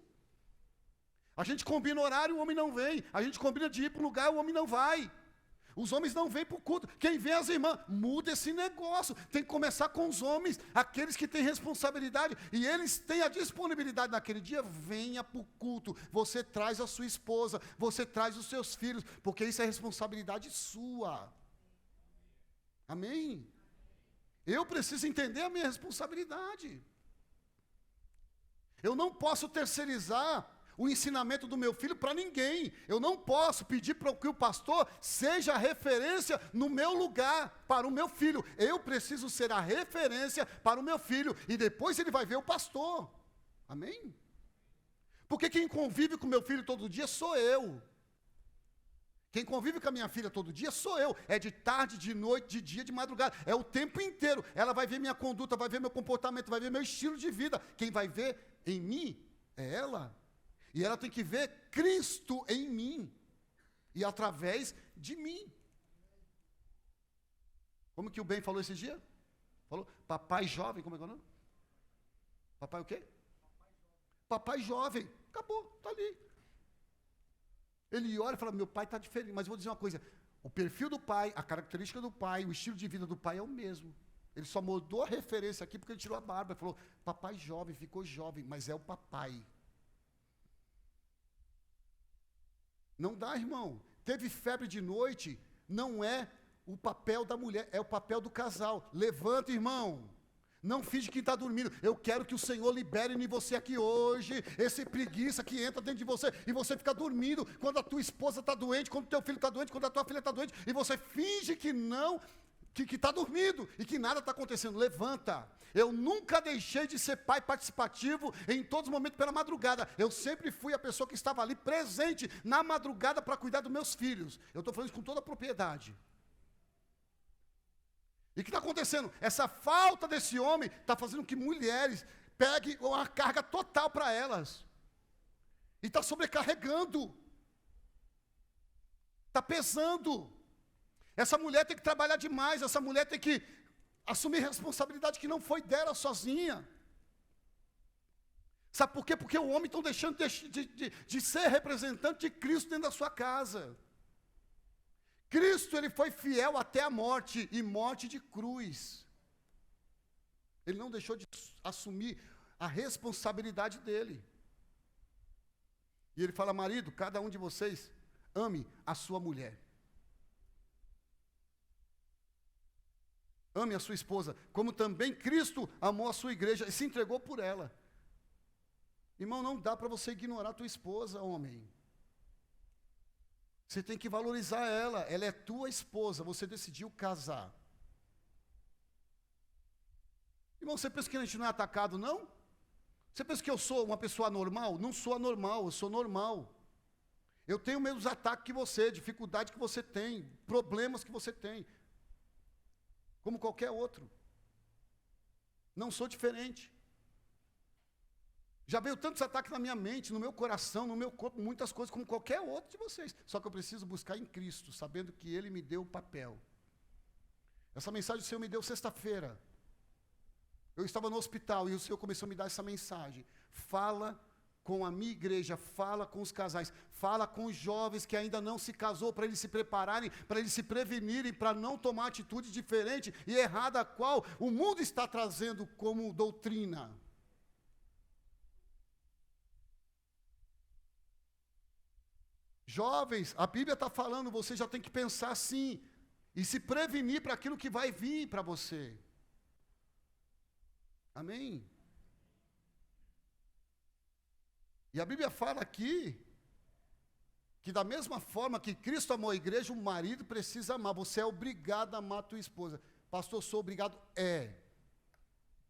A gente combina horário, o homem não vem. A gente combina de ir para um lugar, o homem não vai. Os homens não vêm para o culto. Quem vem as irmãs, muda esse negócio. Tem que começar com os homens, aqueles que têm responsabilidade. E eles têm a disponibilidade naquele dia, venha para o culto. Você traz a sua esposa, você traz os seus filhos, porque isso é responsabilidade sua. Amém? Eu preciso entender a minha responsabilidade. Eu não posso terceirizar o ensinamento do meu filho para ninguém. Eu não posso pedir para que o pastor seja a referência no meu lugar, para o meu filho. Eu preciso ser a referência para o meu filho, e depois ele vai ver o pastor. Amém? Porque quem convive com meu filho todo dia sou eu. Quem convive com a minha filha todo dia sou eu. É de tarde, de noite, de dia, de madrugada. É o tempo inteiro. Ela vai ver minha conduta, vai ver meu comportamento, vai ver meu estilo de vida. Quem vai ver em mim é ela. E ela tem que ver Cristo em mim. E através de mim. Como que o Ben falou esse dia? Falou, papai jovem, como é que é o nome? Papai o quê? Papai jovem. Acabou, está ali. Ele olha e fala, meu pai está diferente. Mas eu vou dizer uma coisa, o perfil do pai, a característica do pai, o estilo de vida do pai é o mesmo. Ele só mudou a referência aqui porque ele tirou a barba. Ele falou, papai jovem, ficou jovem, mas é o papai. Não dá, irmão. Teve febre de noite, não é o papel da mulher, é o papel do casal. Levanta, irmão. Não finge que está dormindo. Eu quero que o Senhor libere em você aqui hoje, esse preguiça que entra dentro de você, e você fica dormindo quando a tua esposa está doente, quando o teu filho está doente, quando a tua filha está doente, e você finge que não, que está dormindo, e que nada está acontecendo. Levanta. Eu nunca deixei de ser pai participativo em todos os momentos pela madrugada. Eu sempre fui a pessoa que estava ali presente na madrugada para cuidar dos meus filhos. Eu estou falando isso com toda a propriedade. E o que está acontecendo? Essa falta desse homem está fazendo que mulheres peguem uma carga total para elas. E está sobrecarregando. Está pesando. Essa mulher tem que trabalhar demais, essa mulher tem que assumir responsabilidade que não foi dela sozinha. Sabe por quê? Porque o homem está deixando de ser representante de Cristo dentro da sua casa. Cristo, ele foi fiel até a morte, e morte de cruz. Ele não deixou de assumir a responsabilidade dele. E ele fala, marido, cada um de vocês ame a sua mulher. Ame a sua esposa, como também Cristo amou a sua igreja e se entregou por ela. Irmão, não dá para você ignorar a tua esposa, homem. Você tem que valorizar ela é tua esposa, você decidiu casar. Irmão, você pensa que a gente não é atacado, não? Você pensa que eu sou uma pessoa anormal? Não sou anormal, eu sou normal. Eu tenho os mesmos ataques que você, dificuldade que você tem, problemas que você tem. Como qualquer outro. Não sou diferente. Já veio tantos ataques na minha mente, no meu coração, no meu corpo, muitas coisas, como qualquer outro de vocês. Só que eu preciso buscar em Cristo, sabendo que Ele me deu o papel. Essa mensagem o Senhor me deu sexta-feira. Eu estava no hospital e o Senhor começou a me dar essa mensagem. Fala com a minha igreja, fala com os casais, fala com os jovens que ainda não se casou, para eles se prepararem, para eles se prevenirem, para não tomar atitude diferente e errada, a qual o mundo está trazendo como doutrina. Jovens, a Bíblia está falando, você já tem que pensar assim, e se prevenir para aquilo que vai vir para você. Amém? E a Bíblia fala aqui, que da mesma forma que Cristo amou a igreja, o marido precisa amar. Você é obrigado a amar a tua esposa. Pastor, sou obrigado? É.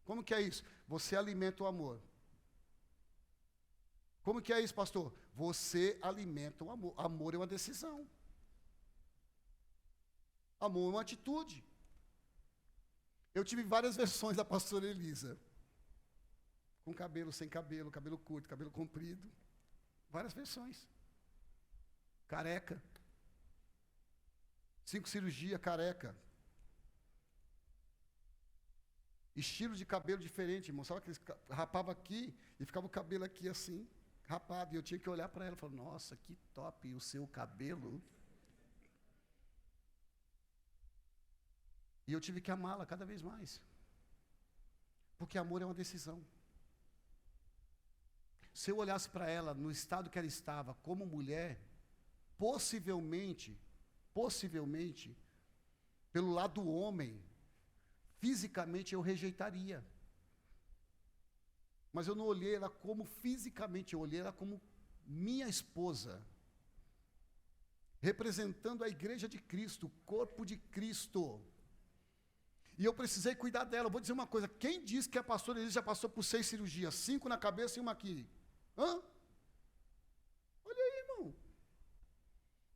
Como que é isso? Você alimenta o amor. Como que é isso, pastor? Você alimenta o amor. Amor é uma decisão. Amor é uma atitude. Eu tive várias versões da pastora Elisa. Com cabelo, sem cabelo, cabelo curto, cabelo comprido. Várias versões. Careca. 5 cirurgias, careca. Estilo de cabelo diferente, irmão. Sabe que eles rapavam aqui e ficava o cabelo aqui assim, rapado. E eu tinha que olhar para ela e falar, nossa, que top o seu cabelo. E eu tive que amá-la cada vez mais. Porque amor é uma decisão. Se eu olhasse para ela no estado que ela estava, como mulher, possivelmente, pelo lado do homem, fisicamente eu rejeitaria. Mas eu não olhei ela como fisicamente, eu olhei ela como minha esposa, representando a igreja de Cristo, o corpo de Cristo. E eu precisei cuidar dela. Eu vou dizer uma coisa, quem disse que a pastora Elisa já passou por 6 cirurgias? 5 na cabeça e uma aqui. Hã? Olha aí, irmão.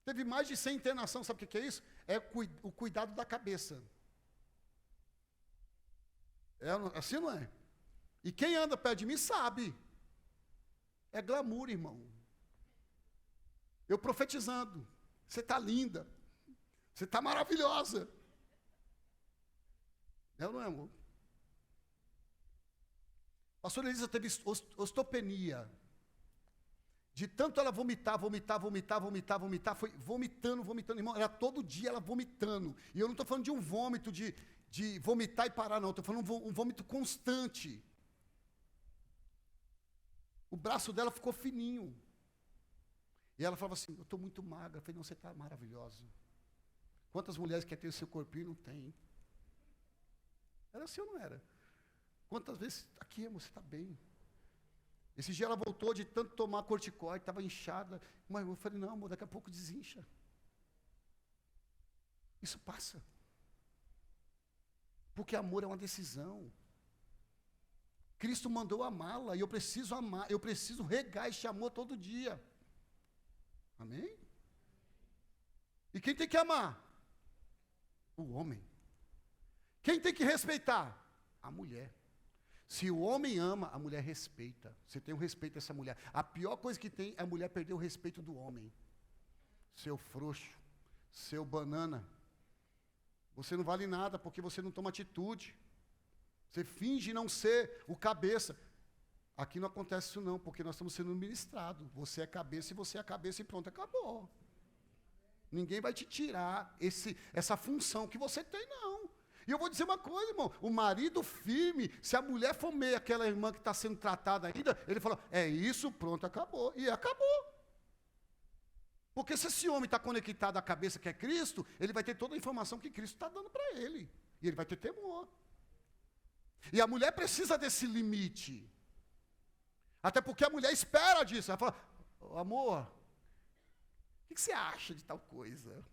Teve mais de 100 internações, sabe o que é isso? É o cuidado da cabeça. É assim, não é? E quem anda perto de mim sabe. É glamour, irmão. Eu profetizando. Você está linda. Você está maravilhosa. É ou não é, amor? A pastora Elisa teve ostopenia. De tanto ela vomitar, foi vomitando. Irmão, era todo dia ela vomitando. E eu não estou falando de um vômito de vomitar e parar, não. Estou falando um vômito constante. O braço dela ficou fininho. E ela falava assim, eu estou muito magra. Eu falei, não, você está maravilhosa. Quantas mulheres querem ter o seu corpinho e não tem? Era assim ou não era? Quantas vezes, aqui, amor, você está bem. Esse dia ela voltou de tanto tomar corticoide, estava inchada. Mas eu falei, não, amor, daqui a pouco desincha. Isso passa. Porque amor é uma decisão. Cristo mandou amá-la e eu preciso amar, eu preciso regar este amor todo dia. Amém? E quem tem que amar? O homem. Quem tem que respeitar? A mulher. Se o homem ama, a mulher respeita. Você tem o respeito dessa mulher. A pior coisa que tem é a mulher perder o respeito do homem. Seu frouxo, seu banana. Você não vale nada porque você não toma atitude. Você finge não ser o cabeça. Aqui não acontece isso não, porque nós estamos sendo ministrados. Você é cabeça e você é a cabeça e pronto, acabou. Ninguém vai te tirar essa função que você tem, não. E eu vou dizer uma coisa, irmão, o marido firme, se a mulher for meio aquela irmã que está sendo tratada ainda, ele fala, é isso, pronto, acabou. E acabou. Porque se esse homem está conectado à cabeça que é Cristo, ele vai ter toda a informação que Cristo está dando para ele. E ele vai ter temor. E a mulher precisa desse limite. Até porque a mulher espera disso. Ela fala, amor, o que você acha de tal coisa?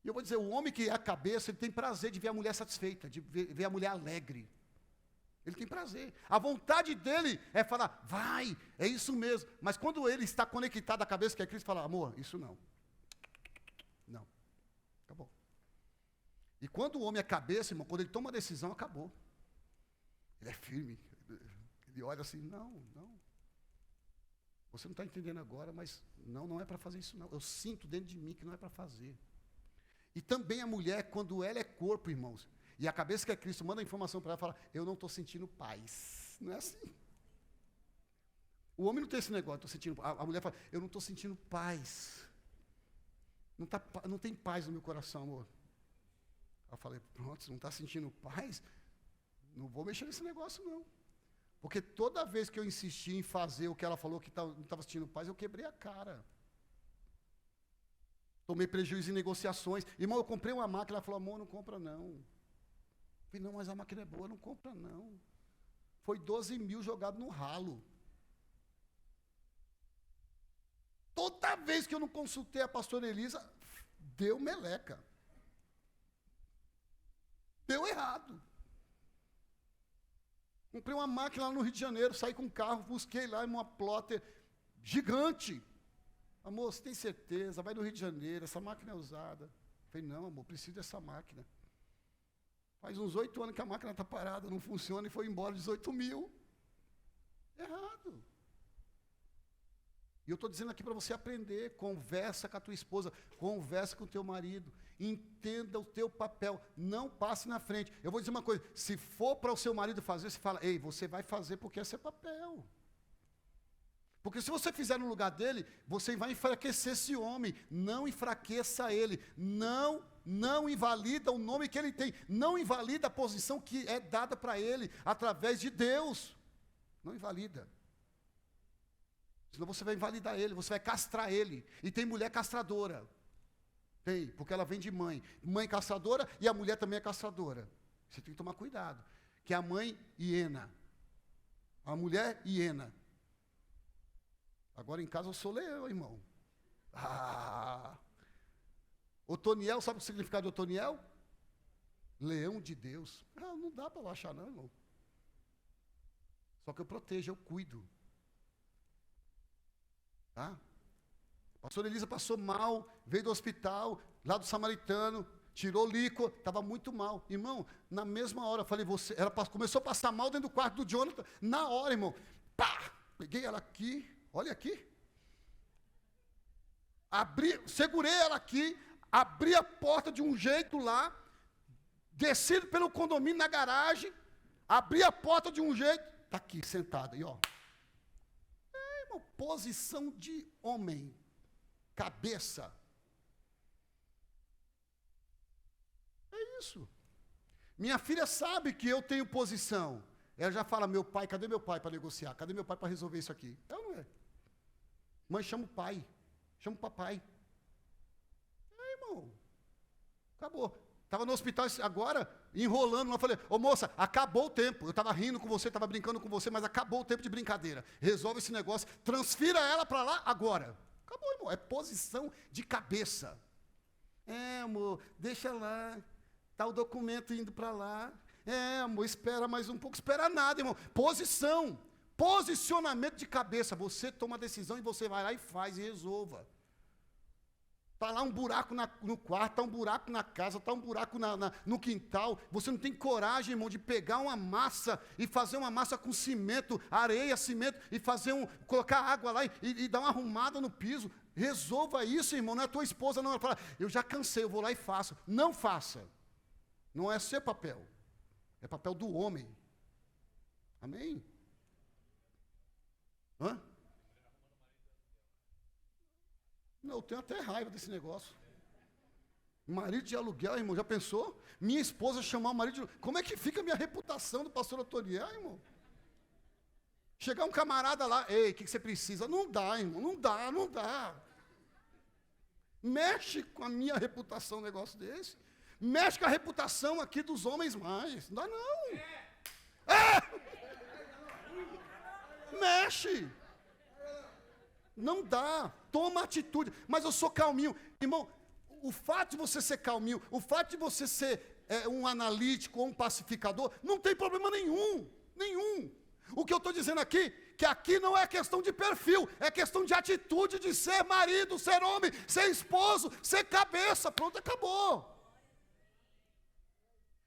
E eu vou dizer, o homem que é a cabeça, ele tem prazer de ver a mulher satisfeita, de ver a mulher alegre. Ele tem prazer. A vontade dele é falar, vai, é isso mesmo. Mas quando ele está conectado à cabeça que é Cristo, fala, amor, isso não. Não. Acabou. E quando o homem é cabeça, irmão, quando ele toma uma decisão, acabou. Ele é firme. Ele olha assim, não. Você não está entendendo agora, mas não é para fazer isso não. Eu sinto dentro de mim que não é para fazer. E também a mulher, quando ela é corpo, irmãos, e a cabeça que é Cristo manda a informação para ela, fala, eu não estou sentindo paz. Não é assim. O homem não tem esse negócio, tô sentindo, a mulher fala, eu não estou sentindo paz. Não tem paz no meu coração, amor. Eu falei, pronto, você não está sentindo paz? Não vou mexer nesse negócio, não. Porque toda vez que eu insisti em fazer o que ela falou que não estava sentindo paz, eu quebrei a cara. Tomei prejuízo em negociações. Irmão, eu comprei uma máquina, ela falou, amor, não compra não. Eu falei, não, mas a máquina é boa, não compra não. Foi 12 mil jogado no ralo. Toda vez que eu não consultei a pastora Elisa, deu meleca. Deu errado. Comprei uma máquina lá no Rio de Janeiro, saí com um carro, busquei lá uma plotter gigante. Amor, você tem certeza? Vai no Rio de Janeiro, essa máquina é usada. Eu falei, não, amor, preciso dessa máquina. Faz uns 8 anos que a máquina está parada, não funciona e foi embora 18 mil. Errado. E eu estou dizendo aqui para você aprender, conversa com a tua esposa, conversa com o teu marido, entenda o teu papel, não passe na frente. Eu vou dizer uma coisa, se for para o seu marido fazer, você fala, ei, você vai fazer porque é seu papel. Porque se você fizer no lugar dele, você vai enfraquecer esse homem, não enfraqueça ele, não invalida o nome que ele tem, não invalida a posição que é dada para ele, através de Deus, não invalida. Senão você vai invalidar ele, você vai castrar ele. E tem mulher castradora. Tem, porque ela vem de mãe. Mãe castradora e a mulher também é castradora. Você tem que tomar cuidado. Que é a mãe hiena. A mulher hiena. Agora em casa eu sou leão, irmão. Otoniel, sabe o significado de Otoniel? Leão de Deus. Não dá para eu achar não, irmão. Só que eu protejo, eu cuido. Tá? A pastora Elisa passou mal, veio do hospital, lá do Samaritano, tirou líquor, estava muito mal. Irmão, na mesma hora, eu falei, ela começou a passar mal dentro do quarto do Jonathan, na hora, irmão, pá, peguei ela aqui, olha aqui, segurei ela aqui, abri a porta de um jeito lá, desci pelo condomínio na garagem, abri a porta de um jeito, está aqui, sentada, e ó. Posição de homem, cabeça. É isso. Minha filha sabe que eu tenho posição. Ela já fala, meu pai, cadê meu pai para negociar? Cadê meu pai para resolver isso aqui? É ou não é? Mãe, chama o pai, chama o papai. Irmão, acabou. Estava no hospital agora, enrolando, eu falei, ô moça, acabou o tempo, eu estava rindo com você, estava brincando com você, mas acabou o tempo de brincadeira, resolve esse negócio, transfira ela para lá agora. Acabou, irmão, é posição de cabeça. Amor, deixa lá, está o documento indo para lá. Amor, espera mais um pouco, espera nada, irmão. Posicionamento de cabeça, você toma a decisão e você vai lá e faz e resolva. Está lá um buraco no quarto, está um buraco na casa, está um buraco no quintal. Você não tem coragem, irmão, de pegar uma massa e fazer uma massa com cimento, areia, cimento, e colocar água lá e dar uma arrumada no piso. Resolva isso, irmão. Não é a tua esposa, não. Ela fala, eu já cansei, eu vou lá e faço. Não faça. Não é seu papel. É papel do homem. Amém? Hã? Não, eu tenho até raiva desse negócio. Marido de aluguel, irmão, já pensou? Minha esposa chamar o marido de aluguel. Como é que fica a minha reputação do pastor Otoniel, irmão? Chegar um camarada lá, ei, o que você precisa? Não dá, irmão, não dá. Mexe com a minha reputação um negócio desse. Mexe com a reputação aqui dos homens mais. Não dá, não. Mexe. Não dá, toma atitude, mas eu sou calminho. Irmão, o fato de você ser calminho, o fato de você ser um analítico ou um pacificador, não tem problema nenhum. O que eu estou dizendo aqui, que aqui não é questão de perfil, é questão de atitude, de ser marido, ser homem, ser esposo, ser cabeça, pronto, acabou.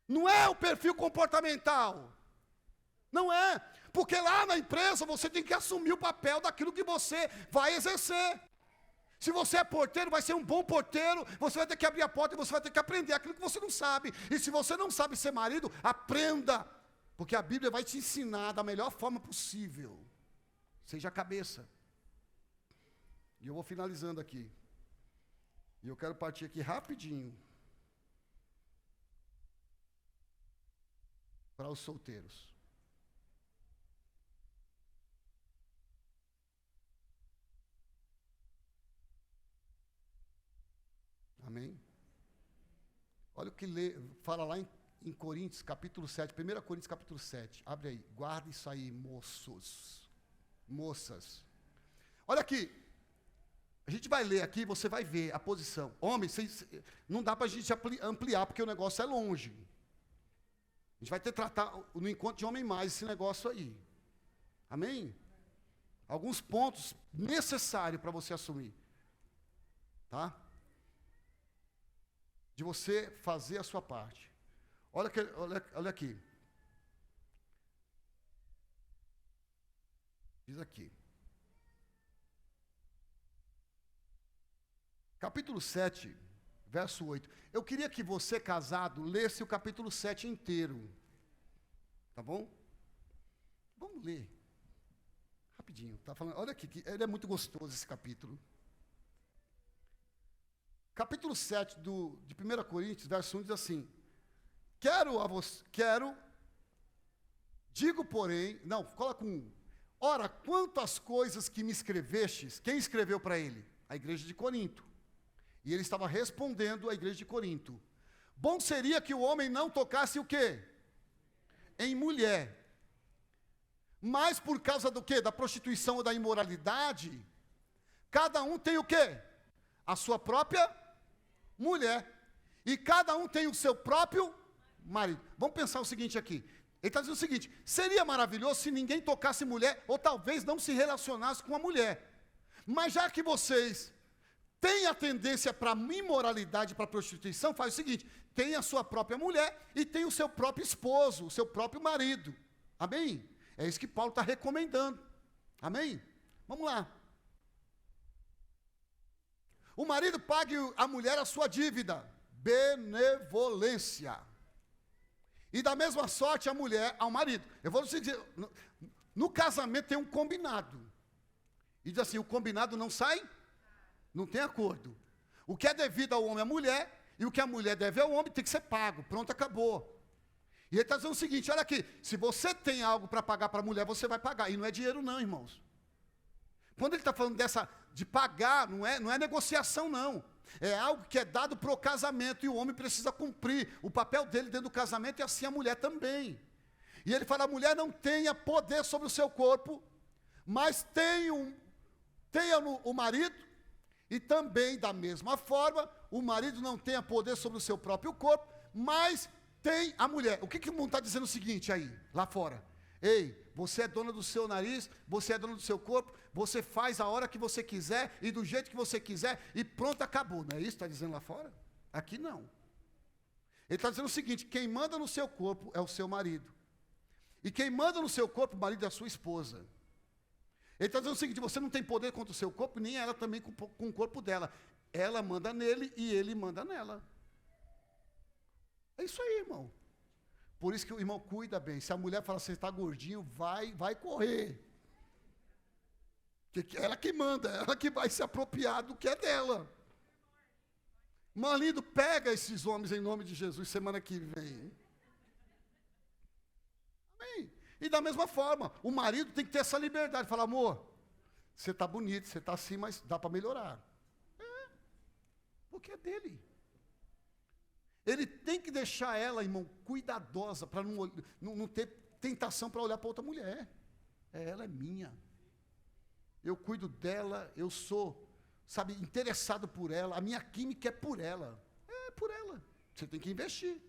Não é o perfil comportamental, não é. Porque lá na empresa você tem que assumir o papel daquilo que você vai exercer. Se você é porteiro, vai ser um bom porteiro, você vai ter que abrir a porta e você vai ter que aprender aquilo que você não sabe. E se você não sabe ser marido, aprenda. Porque a Bíblia vai te ensinar da melhor forma possível. seja a cabeça. E eu vou finalizando aqui. E eu quero partir aqui rapidinho para os solteiros. Amém? Olha o que fala lá em Coríntios, capítulo 7, 1 Coríntios, capítulo 7. Abre aí, guarda isso aí, moços, moças. Olha aqui, a gente vai ler aqui, você vai ver a posição. Homens, não dá para a gente ampliar, porque o negócio é longe. A gente vai ter que tratar no encontro de homem mais esse negócio aí. Amém? Alguns pontos necessários para você assumir. Tá? De você fazer a sua parte. Olha aqui. Diz aqui. Capítulo 7, verso 8. Eu queria que você, casado, lesse o capítulo 7 inteiro. Tá bom? Vamos ler. Rapidinho. Tá falando, olha aqui, ele é muito gostoso esse capítulo. Capítulo 7 de 1 Coríntios, verso 1 diz assim: digo porém, não, coloca um. Ora, quanto às coisas que me escrevestes, quem escreveu para ele? A igreja de Corinto. E ele estava respondendo à igreja de Corinto. Bom seria que o homem não tocasse o quê? Em mulher. Mas por causa do quê? Da prostituição ou da imoralidade, cada um tem o quê? A sua própria mulher. E cada um tem o seu próprio marido. Vamos pensar o seguinte aqui. Ele está dizendo o seguinte: seria maravilhoso se ninguém tocasse mulher, ou talvez não se relacionasse com a mulher. Mas já que vocês têm a tendência para a imoralidade, para a prostituição, faz o seguinte: tem a sua própria mulher e tem o seu próprio esposo, o seu próprio marido. Amém? É isso que Paulo está recomendando. Amém? Vamos lá. O marido pague a mulher a sua dívida. Benevolência. E da mesma sorte a mulher ao marido. Eu vou dizer, no casamento tem um combinado. E diz assim, o combinado não sai, não tem acordo. O que é devido ao homem à mulher, e o que a mulher deve ao homem tem que ser pago. Pronto, acabou. E ele está dizendo o seguinte, olha aqui, se você tem algo para pagar para a mulher, você vai pagar. E não é dinheiro não, irmãos. Quando ele está falando de pagar, não é negociação não. É algo que é dado para o casamento, e o homem precisa cumprir o papel dele dentro do casamento, e assim a mulher também. E ele fala, a mulher não tenha poder sobre o seu corpo, mas tenha o marido, e também, da mesma forma, o marido não tenha poder sobre o seu próprio corpo, mas tem a mulher. O que o mundo está dizendo o seguinte aí, lá fora? Ei, você é dona do seu nariz, você é dona do seu corpo, você faz a hora que você quiser e do jeito que você quiser e pronto, acabou. Não é isso que está dizendo lá fora? Aqui não. Ele está dizendo o seguinte, quem manda no seu corpo é o seu marido. E quem manda no seu corpo, o marido é a sua esposa. Ele está dizendo o seguinte, você não tem poder contra o seu corpo, nem ela também com o corpo dela. Ela manda nele e ele manda nela. É isso aí, irmão. Por isso que o irmão cuida bem. Se a mulher fala, você está gordinho, vai correr. Porque ela que manda, ela que vai se apropriar do que é dela. Marido, pega esses homens em nome de Jesus semana que vem. Amém. E da mesma forma, o marido tem que ter essa liberdade. Fala, amor, você está bonito, você está assim, mas dá para melhorar. Porque é dele. Ele tem que deixar ela, irmão, cuidadosa, para não ter tentação para olhar para outra mulher. Ela é minha. Eu cuido dela, eu sou, sabe, interessado por ela, a minha química é por ela. É por ela. Você tem que investir.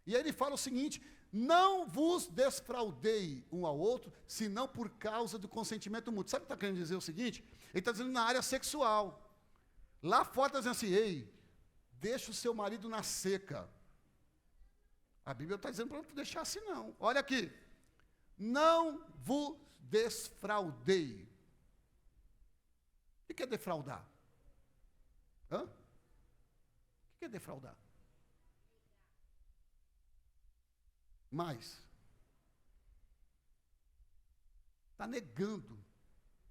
E aí ele fala o seguinte, não vos desfraudei um ao outro, senão por causa do consentimento mútuo. Sabe o que está querendo dizer o seguinte? Ele está dizendo na área sexual. Lá fora está dizendo assim, ei, deixa o seu marido na seca. A Bíblia está dizendo para não deixar assim não. Olha aqui. Não vos desfraudei. O que é defraudar? O que é defraudar? Mais. Está negando.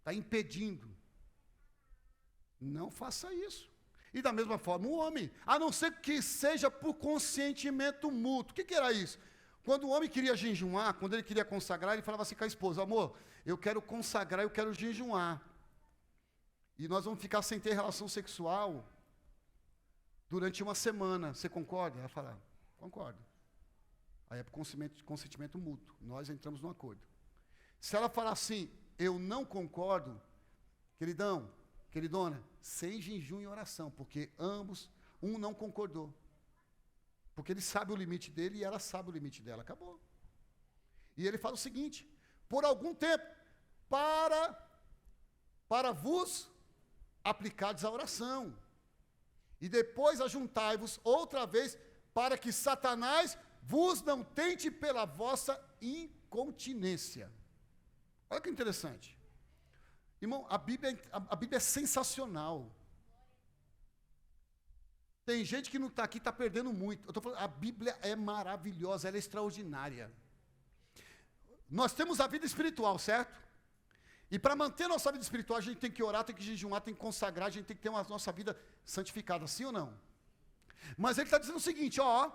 está impedindo. Não faça isso. E da mesma forma o homem, a não ser que seja por consentimento mútuo. O que era isso? Quando o homem queria jejuar, quando ele queria consagrar, ele falava assim com a esposa: amor, eu quero consagrar, eu quero jejuar. E nós vamos ficar sem ter relação sexual durante uma semana. Você concorda? Ela fala: concordo. Aí é por consentimento mútuo. Nós entramos num acordo. Se ela falar assim: eu não concordo, queridão, queridona, sem jejum e oração, porque ambos, um não concordou. Porque ele sabe o limite dele e ela sabe o limite dela. Acabou. E ele fala o seguinte: por algum tempo, para vos aplicardes a oração. E depois ajuntai-vos outra vez, para que Satanás vos não tente pela vossa incontinência. Olha que interessante. Irmão, a Bíblia é sensacional. Tem gente que não está aqui, está perdendo muito. Eu estou falando, a Bíblia é maravilhosa, ela é extraordinária. Nós temos a vida espiritual, certo? E para manter a nossa vida espiritual, a gente tem que orar, tem que jejuar, tem que consagrar, a gente tem que ter uma nossa vida santificada, sim ou não? Mas ele está dizendo o seguinte, ó,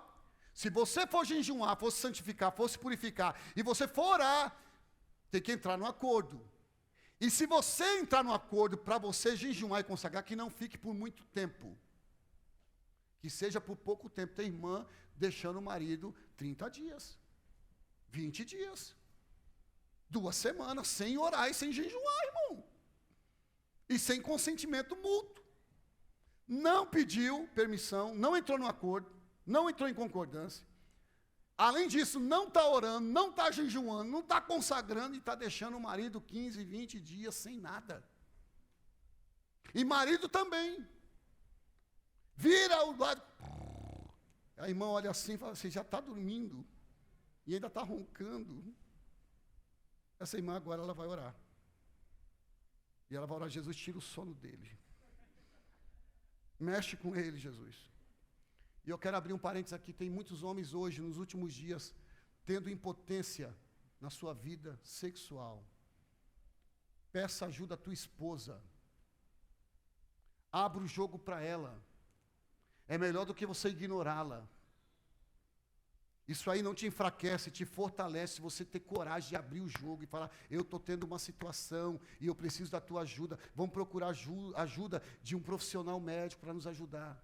se você for jejuar, for se santificar, for se purificar, e você for orar, tem que entrar no acordo. E se você entrar no acordo para você jejuar e consagrar, que não fique por muito tempo. Que seja por pouco tempo. Tem irmã deixando o marido 30 dias, 20 dias, 2 semanas, sem orar e sem jejuar, irmão. E sem consentimento mútuo. Não pediu permissão, não entrou no acordo, não entrou em concordância. Além disso, não está orando, não está jejuando, não está consagrando e está deixando o marido 15, 20 dias sem nada. E marido também. Vira o lado. A irmã olha assim e fala: você já está dormindo e ainda está roncando. Essa irmã agora ela vai orar. E ela vai orar: Jesus, tira o sono dele. Mexe com ele, Jesus. E eu quero abrir um parênteses aqui. Tem muitos homens hoje, nos últimos dias, tendo impotência na sua vida sexual. Peça ajuda à tua esposa. Abra o jogo para ela. É melhor do que você ignorá-la. Isso aí não te enfraquece, te fortalece, você ter coragem de abrir o jogo e falar: eu estou tendo uma situação e eu preciso da tua ajuda. Vamos procurar ajuda de um profissional médico para nos ajudar.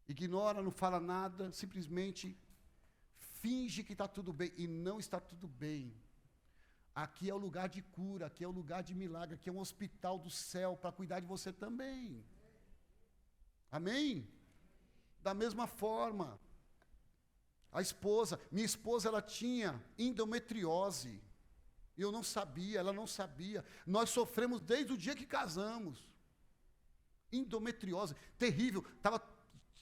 Ignora, não fala nada, simplesmente finge que está tudo bem, e não está tudo bem. Aqui é o lugar de cura, aqui é o lugar de milagre, aqui é um hospital do céu para cuidar de você também. Amém? Da mesma forma, minha esposa, ela tinha endometriose, e eu não sabia, ela não sabia. Nós sofremos desde o dia que casamos. Endometriose, terrível,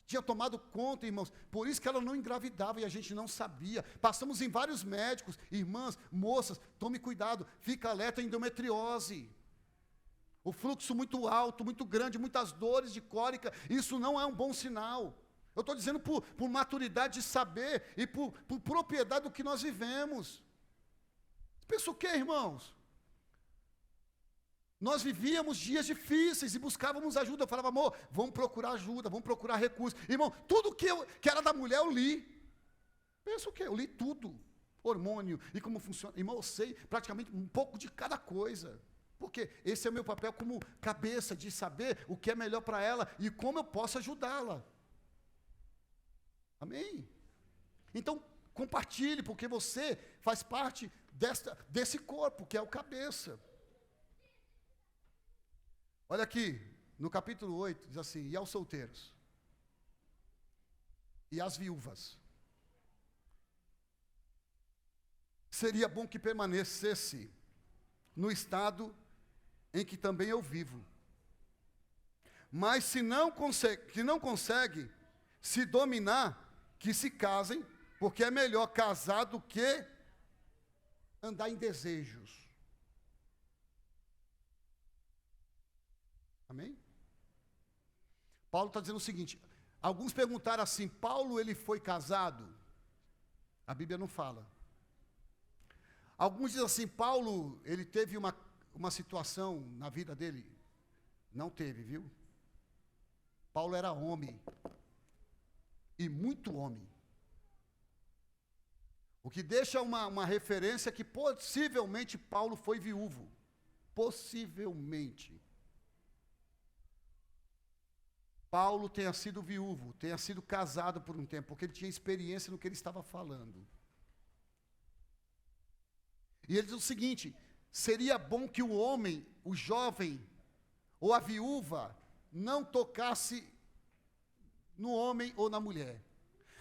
tinha tomado conta, irmãos, por isso que ela não engravidava e a gente não sabia. Passamos em vários médicos, irmãs, moças, tome cuidado, fica alerta à endometriose. O fluxo muito alto, muito grande, muitas dores de cólica, isso não é um bom sinal. Eu estou dizendo por maturidade de saber e por propriedade do que nós vivemos. Pensa o quê, irmãos? Nós vivíamos dias difíceis e buscávamos ajuda. Eu falava: amor, vamos procurar ajuda, vamos procurar recursos. Irmão, tudo que era da mulher eu li. Pensa o quê? Eu li tudo. Hormônio e como funciona. Irmão, eu sei praticamente um pouco de cada coisa. Porque esse é o meu papel como cabeça, de saber o que é melhor para ela e como eu posso ajudá-la. Amém? Então, compartilhe, porque você faz parte desse corpo, que é o cabeça. Olha aqui, no capítulo 8, diz assim: e aos solteiros, e às viúvas, seria bom que permanecesse no estado em que também eu vivo. Mas se não consegue se dominar, que se casem, porque é melhor casar do que andar em desejos. Amém? Paulo está dizendo o seguinte: alguns perguntaram assim: Paulo, ele foi casado? A Bíblia não fala. Alguns dizem assim: Paulo, ele teve uma situação na vida dele? Não teve, viu? Paulo era homem. E muito homem. O que deixa uma referência que possivelmente Paulo foi viúvo. Possivelmente. Paulo tenha sido viúvo, tenha sido casado por um tempo, porque ele tinha experiência no que ele estava falando. E ele diz o seguinte: seria bom que o homem, o jovem, ou a viúva, não tocasse no homem ou na mulher.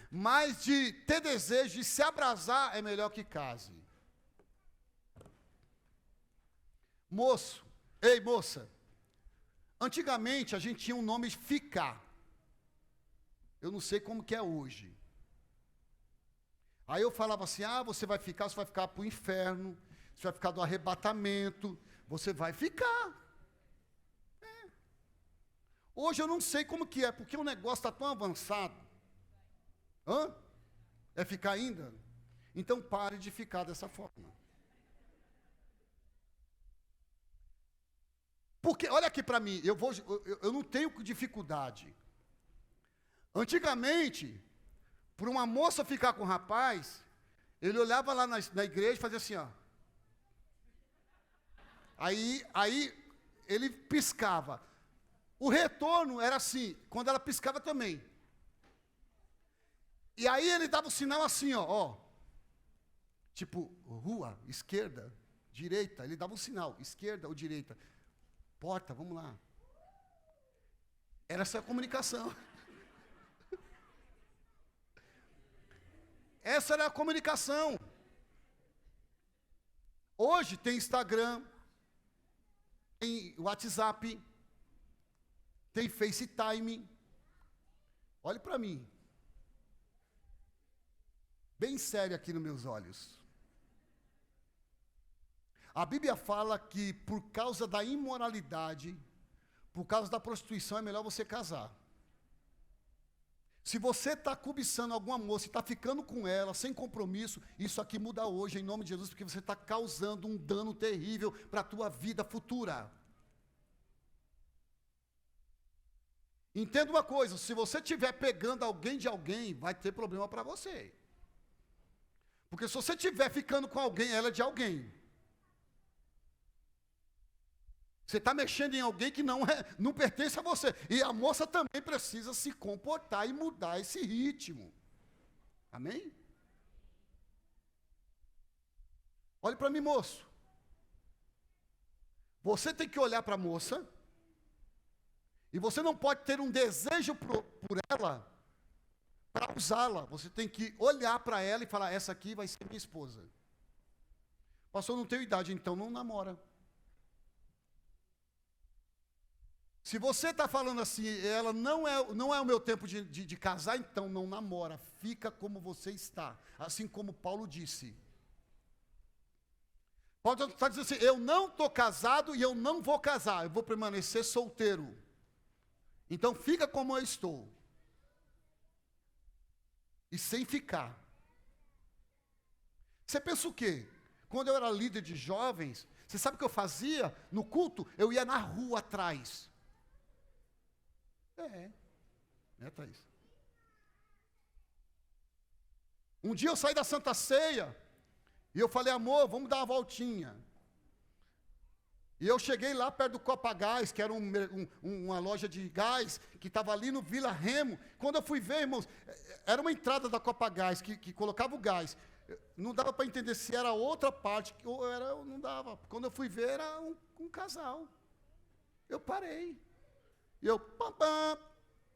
Mas de ter desejo de se abrasar é melhor que case. Moço, ei moça, antigamente a gente tinha um nome de ficar. Eu não sei como que é hoje. Aí eu falava assim, você vai ficar para o inferno, você vai ficar do arrebatamento, você vai ficar. Hoje eu não sei como que é, porque o negócio está tão avançado. É ficar ainda? Então pare de ficar dessa forma. Porque, olha aqui para mim, eu não tenho dificuldade. Antigamente, por uma moça ficar com um rapaz, ele olhava lá na igreja e fazia assim, ó. Aí ele piscava. O retorno era assim, quando ela piscava também. E aí ele dava o sinal assim, ó. Tipo, rua, esquerda, direita. Ele dava um sinal, esquerda ou direita. Porta, vamos lá. Era essa a comunicação. Essa era a comunicação. Hoje tem Instagram, tem WhatsApp, tem FaceTime. Olhe para mim. Bem sério aqui nos meus olhos. A Bíblia fala que por causa da imoralidade, por causa da prostituição, é melhor você casar. Se você está cobiçando alguma moça e está ficando com ela, sem compromisso, isso aqui muda hoje, em nome de Jesus, porque você está causando um dano terrível para a tua vida futura. Entenda uma coisa, se você estiver pegando alguém de alguém, vai ter problema para você. Porque se você estiver ficando com alguém, ela é de alguém. Você está mexendo em alguém que não pertence a você. E a moça também precisa se comportar e mudar esse ritmo. Amém? Olhe para mim, moço. Você tem que olhar para a moça. E você não pode ter um desejo por ela para usá-la. Você tem que olhar para ela e falar, essa aqui vai ser minha esposa. Pastor, não tenho idade, então não namora. Se você está falando assim, ela não é o meu tempo de casar, então não namora. Fica como você está. Assim como Paulo disse. Paulo está dizendo assim, eu não estou casado e eu não vou casar. Eu vou permanecer solteiro. Então fica como eu estou. E sem ficar. Você pensa o quê? Quando eu era líder de jovens, você sabe o que eu fazia? No culto, eu ia na rua atrás. Thaís? Um dia eu saí da Santa Ceia, e eu falei, amor, vamos dar uma voltinha. E eu cheguei lá perto do Copa Gás, que era uma loja de gás, que estava ali no Vila Remo. Quando eu fui ver, irmãos, era uma entrada da Copa Gás, que colocava o gás. Não dava para entender se era outra parte, ou não dava. Quando eu fui ver, era um casal. Eu parei. E eu, pam, pam,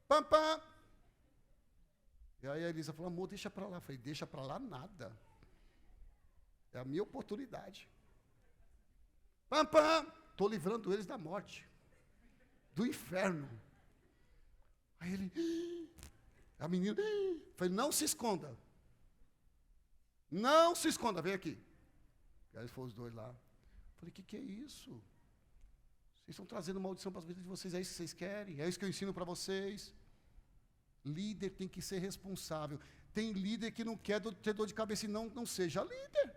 pam, pam. E aí a Elisa falou, amor, deixa para lá. Eu falei, deixa para lá nada. É a minha oportunidade. Pam, pam. Estou livrando eles da morte. Do inferno. Aí ele, a menina, falei, não se esconda. Não se esconda, vem aqui. E aí foram os dois lá. Falei, que é isso? Vocês estão trazendo maldição para as vidas de vocês, é isso que vocês querem? É isso que eu ensino para vocês? Líder tem que ser responsável. Tem líder que não quer ter dor de cabeça e não seja líder.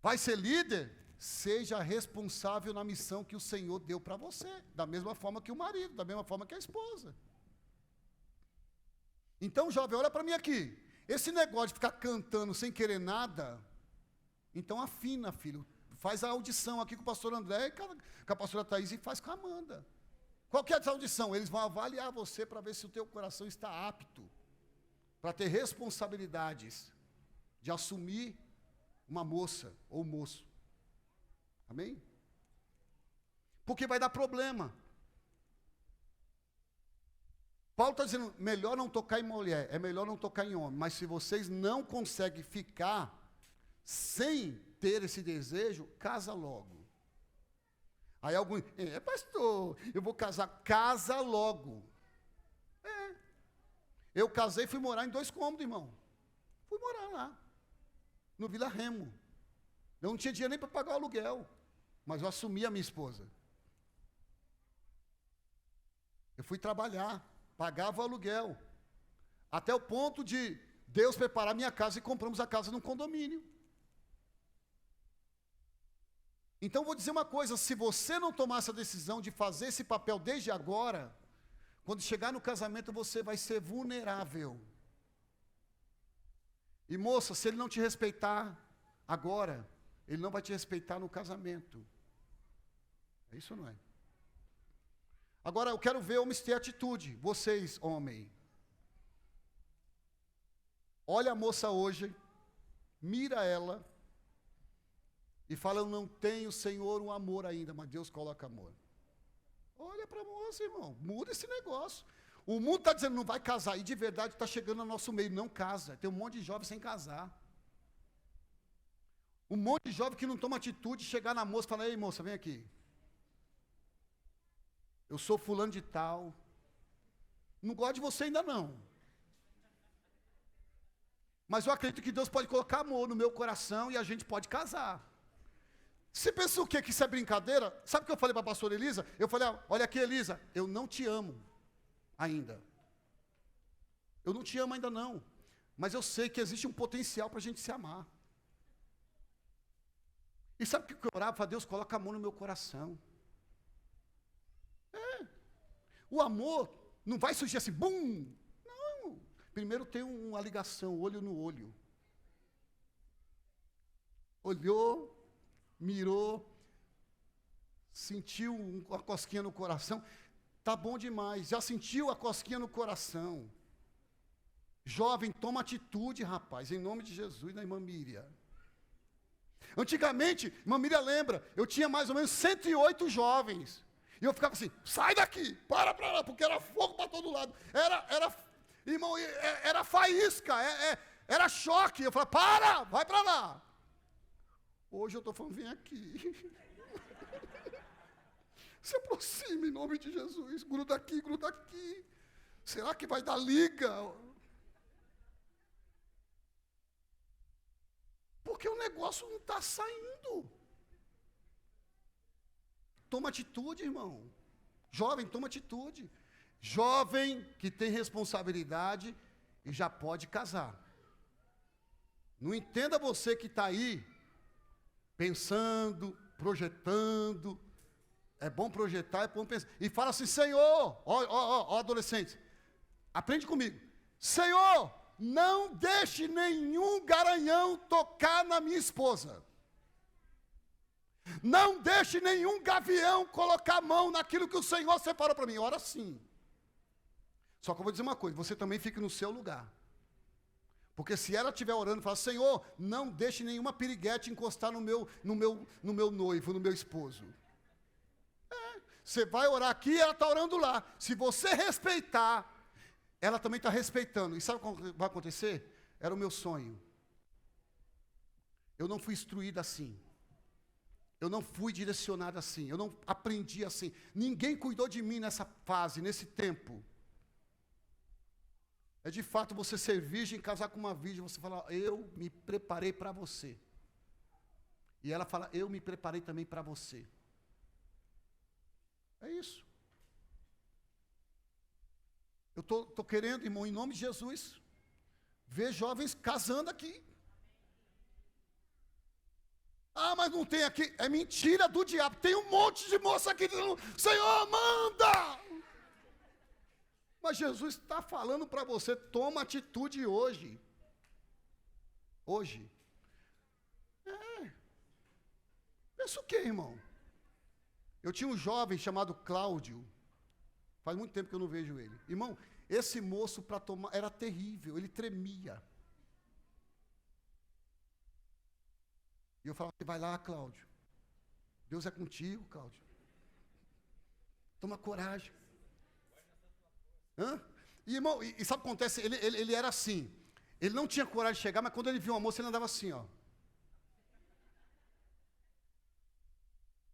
Vai ser líder? Seja responsável na missão que o Senhor deu para você, da mesma forma que o marido, da mesma forma que a esposa. Então, jovem, olha para mim aqui. Esse negócio de ficar cantando sem querer nada, então afina, filho. Faz a audição aqui com o pastor André e com a pastora Thaís e faz com a Amanda. Qual que é essa audição? Eles vão avaliar você para ver se o teu coração está apto para ter responsabilidades de assumir uma moça ou moço. Amém? Porque vai dar problema. Paulo está dizendo, melhor não tocar em mulher, é melhor não tocar em homem. Mas se vocês não conseguem ficar sem ter esse desejo, casa logo. Aí alguns, pastor, eu vou casar, casa logo. Eu casei e fui morar em 2 cômodos, irmão. Fui morar lá, no Vila Remo. Eu não tinha dinheiro nem para pagar o aluguel, mas eu assumi a minha esposa. Eu fui trabalhar, pagava o aluguel, até o ponto de Deus preparar minha casa e compramos a casa num condomínio. Então, vou dizer uma coisa, se você não tomar essa decisão de fazer esse papel desde agora, quando chegar no casamento, você vai ser vulnerável. E moça, se ele não te respeitar agora, ele não vai te respeitar no casamento. É isso ou não é? Agora, eu quero ver homens ter atitude. Vocês, homem. Olha a moça hoje, mira ela, e fala, eu não tenho, Senhor, um amor ainda, mas Deus coloca amor. Olha para a moça, irmão, muda esse negócio. O mundo está dizendo, não vai casar, e de verdade está chegando no nosso meio, não casa. Tem um monte de jovem sem casar. Um monte de jovem que não toma atitude, chegar na moça e falar, ei moça, vem aqui. Eu sou fulano de tal. Não gosto de você ainda não. Mas eu acredito que Deus pode colocar amor no meu coração e a gente pode casar. Você pensa o quê? Que isso é brincadeira? Sabe o que eu falei para a pastora Elisa? Eu falei, olha aqui, Elisa, eu não te amo ainda. Eu não te amo ainda não. Mas eu sei que existe um potencial para a gente se amar. E sabe o que eu orava? Deus, coloca amor no meu coração. O amor não vai surgir assim, bum! Não. Primeiro tem uma ligação, olho no olho. Olhou, mirou, sentiu uma cosquinha no coração, tá bom demais, já sentiu a cosquinha no coração. Jovem, toma atitude, rapaz, em nome de Jesus, da irmã Miriam. Antigamente, irmã Miriam lembra, eu tinha mais ou menos 108 jovens, e eu ficava assim, sai daqui, para lá, porque era fogo para todo lado, irmão, era faísca, era choque, eu falava, para, vai para lá. Hoje eu estou falando, vem aqui. Se aproxime em nome de Jesus. Gruda aqui, gruda aqui. Será que vai dar liga? Porque o negócio não está saindo. Toma atitude, irmão. Jovem, toma atitude. Jovem que tem responsabilidade e já pode casar. Não entenda você que está aí pensando, projetando, é bom projetar, é bom pensar, e fala assim, Senhor, ó adolescente, aprende comigo, Senhor, não deixe nenhum garanhão tocar na minha esposa, não deixe nenhum gavião colocar a mão naquilo que o Senhor separou para mim, ora sim, só que eu vou dizer uma coisa, você também fique no seu lugar. Porque se ela estiver orando e falar, Senhor, não deixe nenhuma piriguete encostar no meu noivo, no meu esposo. Você vai orar aqui, ela está orando lá. Se você respeitar, ela também está respeitando. E sabe o que vai acontecer? Era o meu sonho. Eu não fui instruído assim. Eu não fui direcionado assim. Eu não aprendi assim. Ninguém cuidou de mim nessa fase, nesse tempo. É de fato você ser virgem, casar com uma virgem, você fala, eu me preparei para você. E ela fala, eu me preparei também para você. É isso. Eu estou querendo, irmão, em nome de Jesus, ver jovens casando aqui. Ah, mas não tem aqui. É mentira do diabo. Tem um monte de moça aqui dizendo, Senhor, manda! Mas Jesus está falando para você, toma atitude hoje. Hoje. Pensa o quê, irmão? Eu tinha um jovem chamado Cláudio. Faz muito tempo que eu não vejo ele. Irmão, esse moço para tomar era terrível, ele tremia. E eu falava, vai lá, Cláudio. Deus é contigo, Cláudio. Toma coragem. E, irmão, e sabe o que acontece? Ele era assim. Ele não tinha coragem de chegar, mas quando ele viu uma moça, ele andava assim, ó.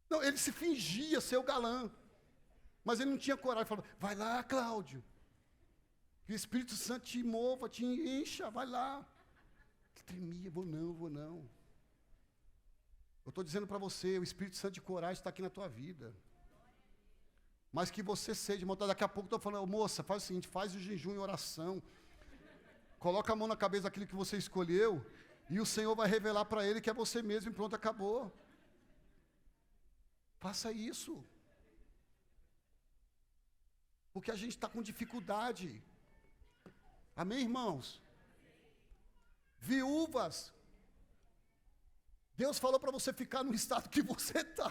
Não, ele se fingia ser o galã. Mas ele não tinha coragem. Ele falava, vai lá, Cláudio. Que o Espírito Santo te mova, te encha, vai lá. Ele tremia, vou não. Eu estou dizendo para você, o Espírito Santo de coragem está aqui na tua vida. Mas que você seja, irmão, daqui a pouco eu estou falando, moça, faz o seguinte, faz o jejum e oração. Coloca a mão na cabeça daquilo que você escolheu, e o Senhor vai revelar para ele que é você mesmo e pronto, acabou. Faça isso. Porque a gente está com dificuldade. Amém, irmãos? Viúvas. Deus falou para você ficar no estado que você está.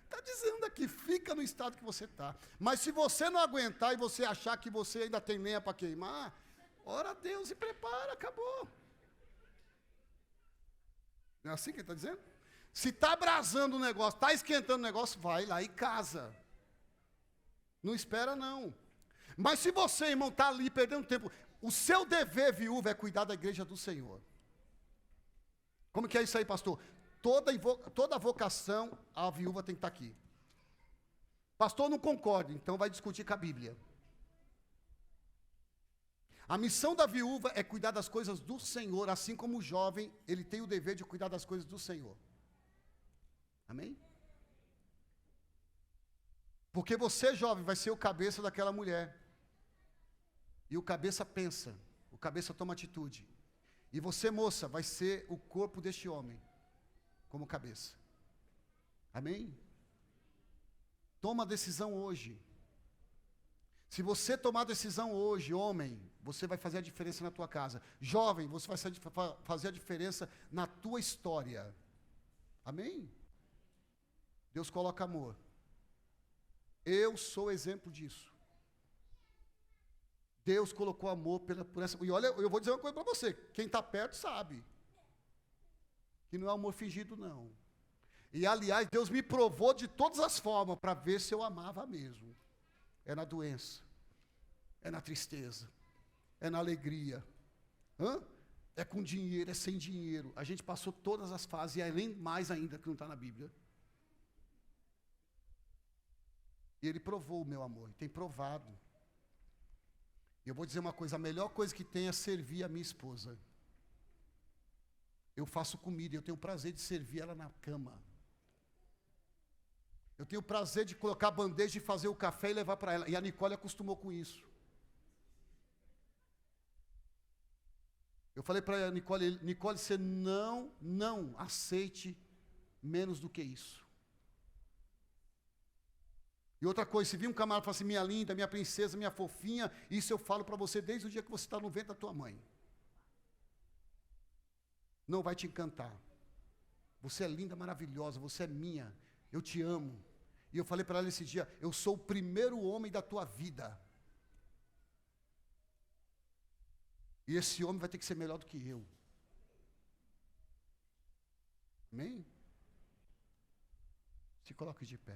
Está dizendo aqui, fica no estado que você está. Mas se você não aguentar e você achar que você ainda tem lenha para queimar, ora a Deus e prepara, acabou. Não é assim que ele está dizendo? Se está abrasando o negócio, está esquentando o negócio, vai lá e casa. Não espera não. Mas se você, irmão, está ali perdendo tempo, o seu dever, viúva, é cuidar da igreja do Senhor. Como que é isso aí, pastor? Toda vocação, a viúva tem que estar aqui. Pastor, não concorda, então vai discutir com a Bíblia. A missão da viúva é cuidar das coisas do Senhor, assim como o jovem, ele tem o dever de cuidar das coisas do Senhor. Amém? Porque você, jovem, vai ser o cabeça daquela mulher. E o cabeça pensa, o cabeça toma atitude. E você, moça, vai ser o corpo deste homem, como cabeça. Amém? Toma a decisão hoje. Se você tomar a decisão hoje, homem, você vai fazer a diferença na tua casa. Jovem, você vai fazer a diferença na tua história. Amém? Deus coloca amor. Eu sou exemplo disso. Deus colocou amor por essa... E olha, eu vou dizer uma coisa para você. Quem está perto sabe. Que não é amor fingido, não. E, aliás, Deus me provou de todas as formas para ver se eu amava mesmo. É na doença. É na tristeza. É na alegria. É com dinheiro, é sem dinheiro. A gente passou todas as fases e além mais ainda que não está na Bíblia. E Ele provou o meu amor. E tem provado. E eu vou dizer uma coisa, a melhor coisa que tem é servir a minha esposa. Eu faço comida, eu tenho o prazer de servir ela na cama. Eu tenho o prazer de colocar a bandeja e fazer o café e levar para ela. E a Nicole acostumou com isso. Eu falei para a Nicole, você não aceite menos do que isso. E outra coisa, se vir um camarada e falar assim, minha linda, minha princesa, minha fofinha, isso eu falo para você desde o dia que você está no ventre da tua mãe. Não vai te encantar. Você é linda, maravilhosa, você é minha, eu te amo. E eu falei para ela esse dia, eu sou o primeiro homem da tua vida. E esse homem vai ter que ser melhor do que eu. Amém? Se coloque de pé.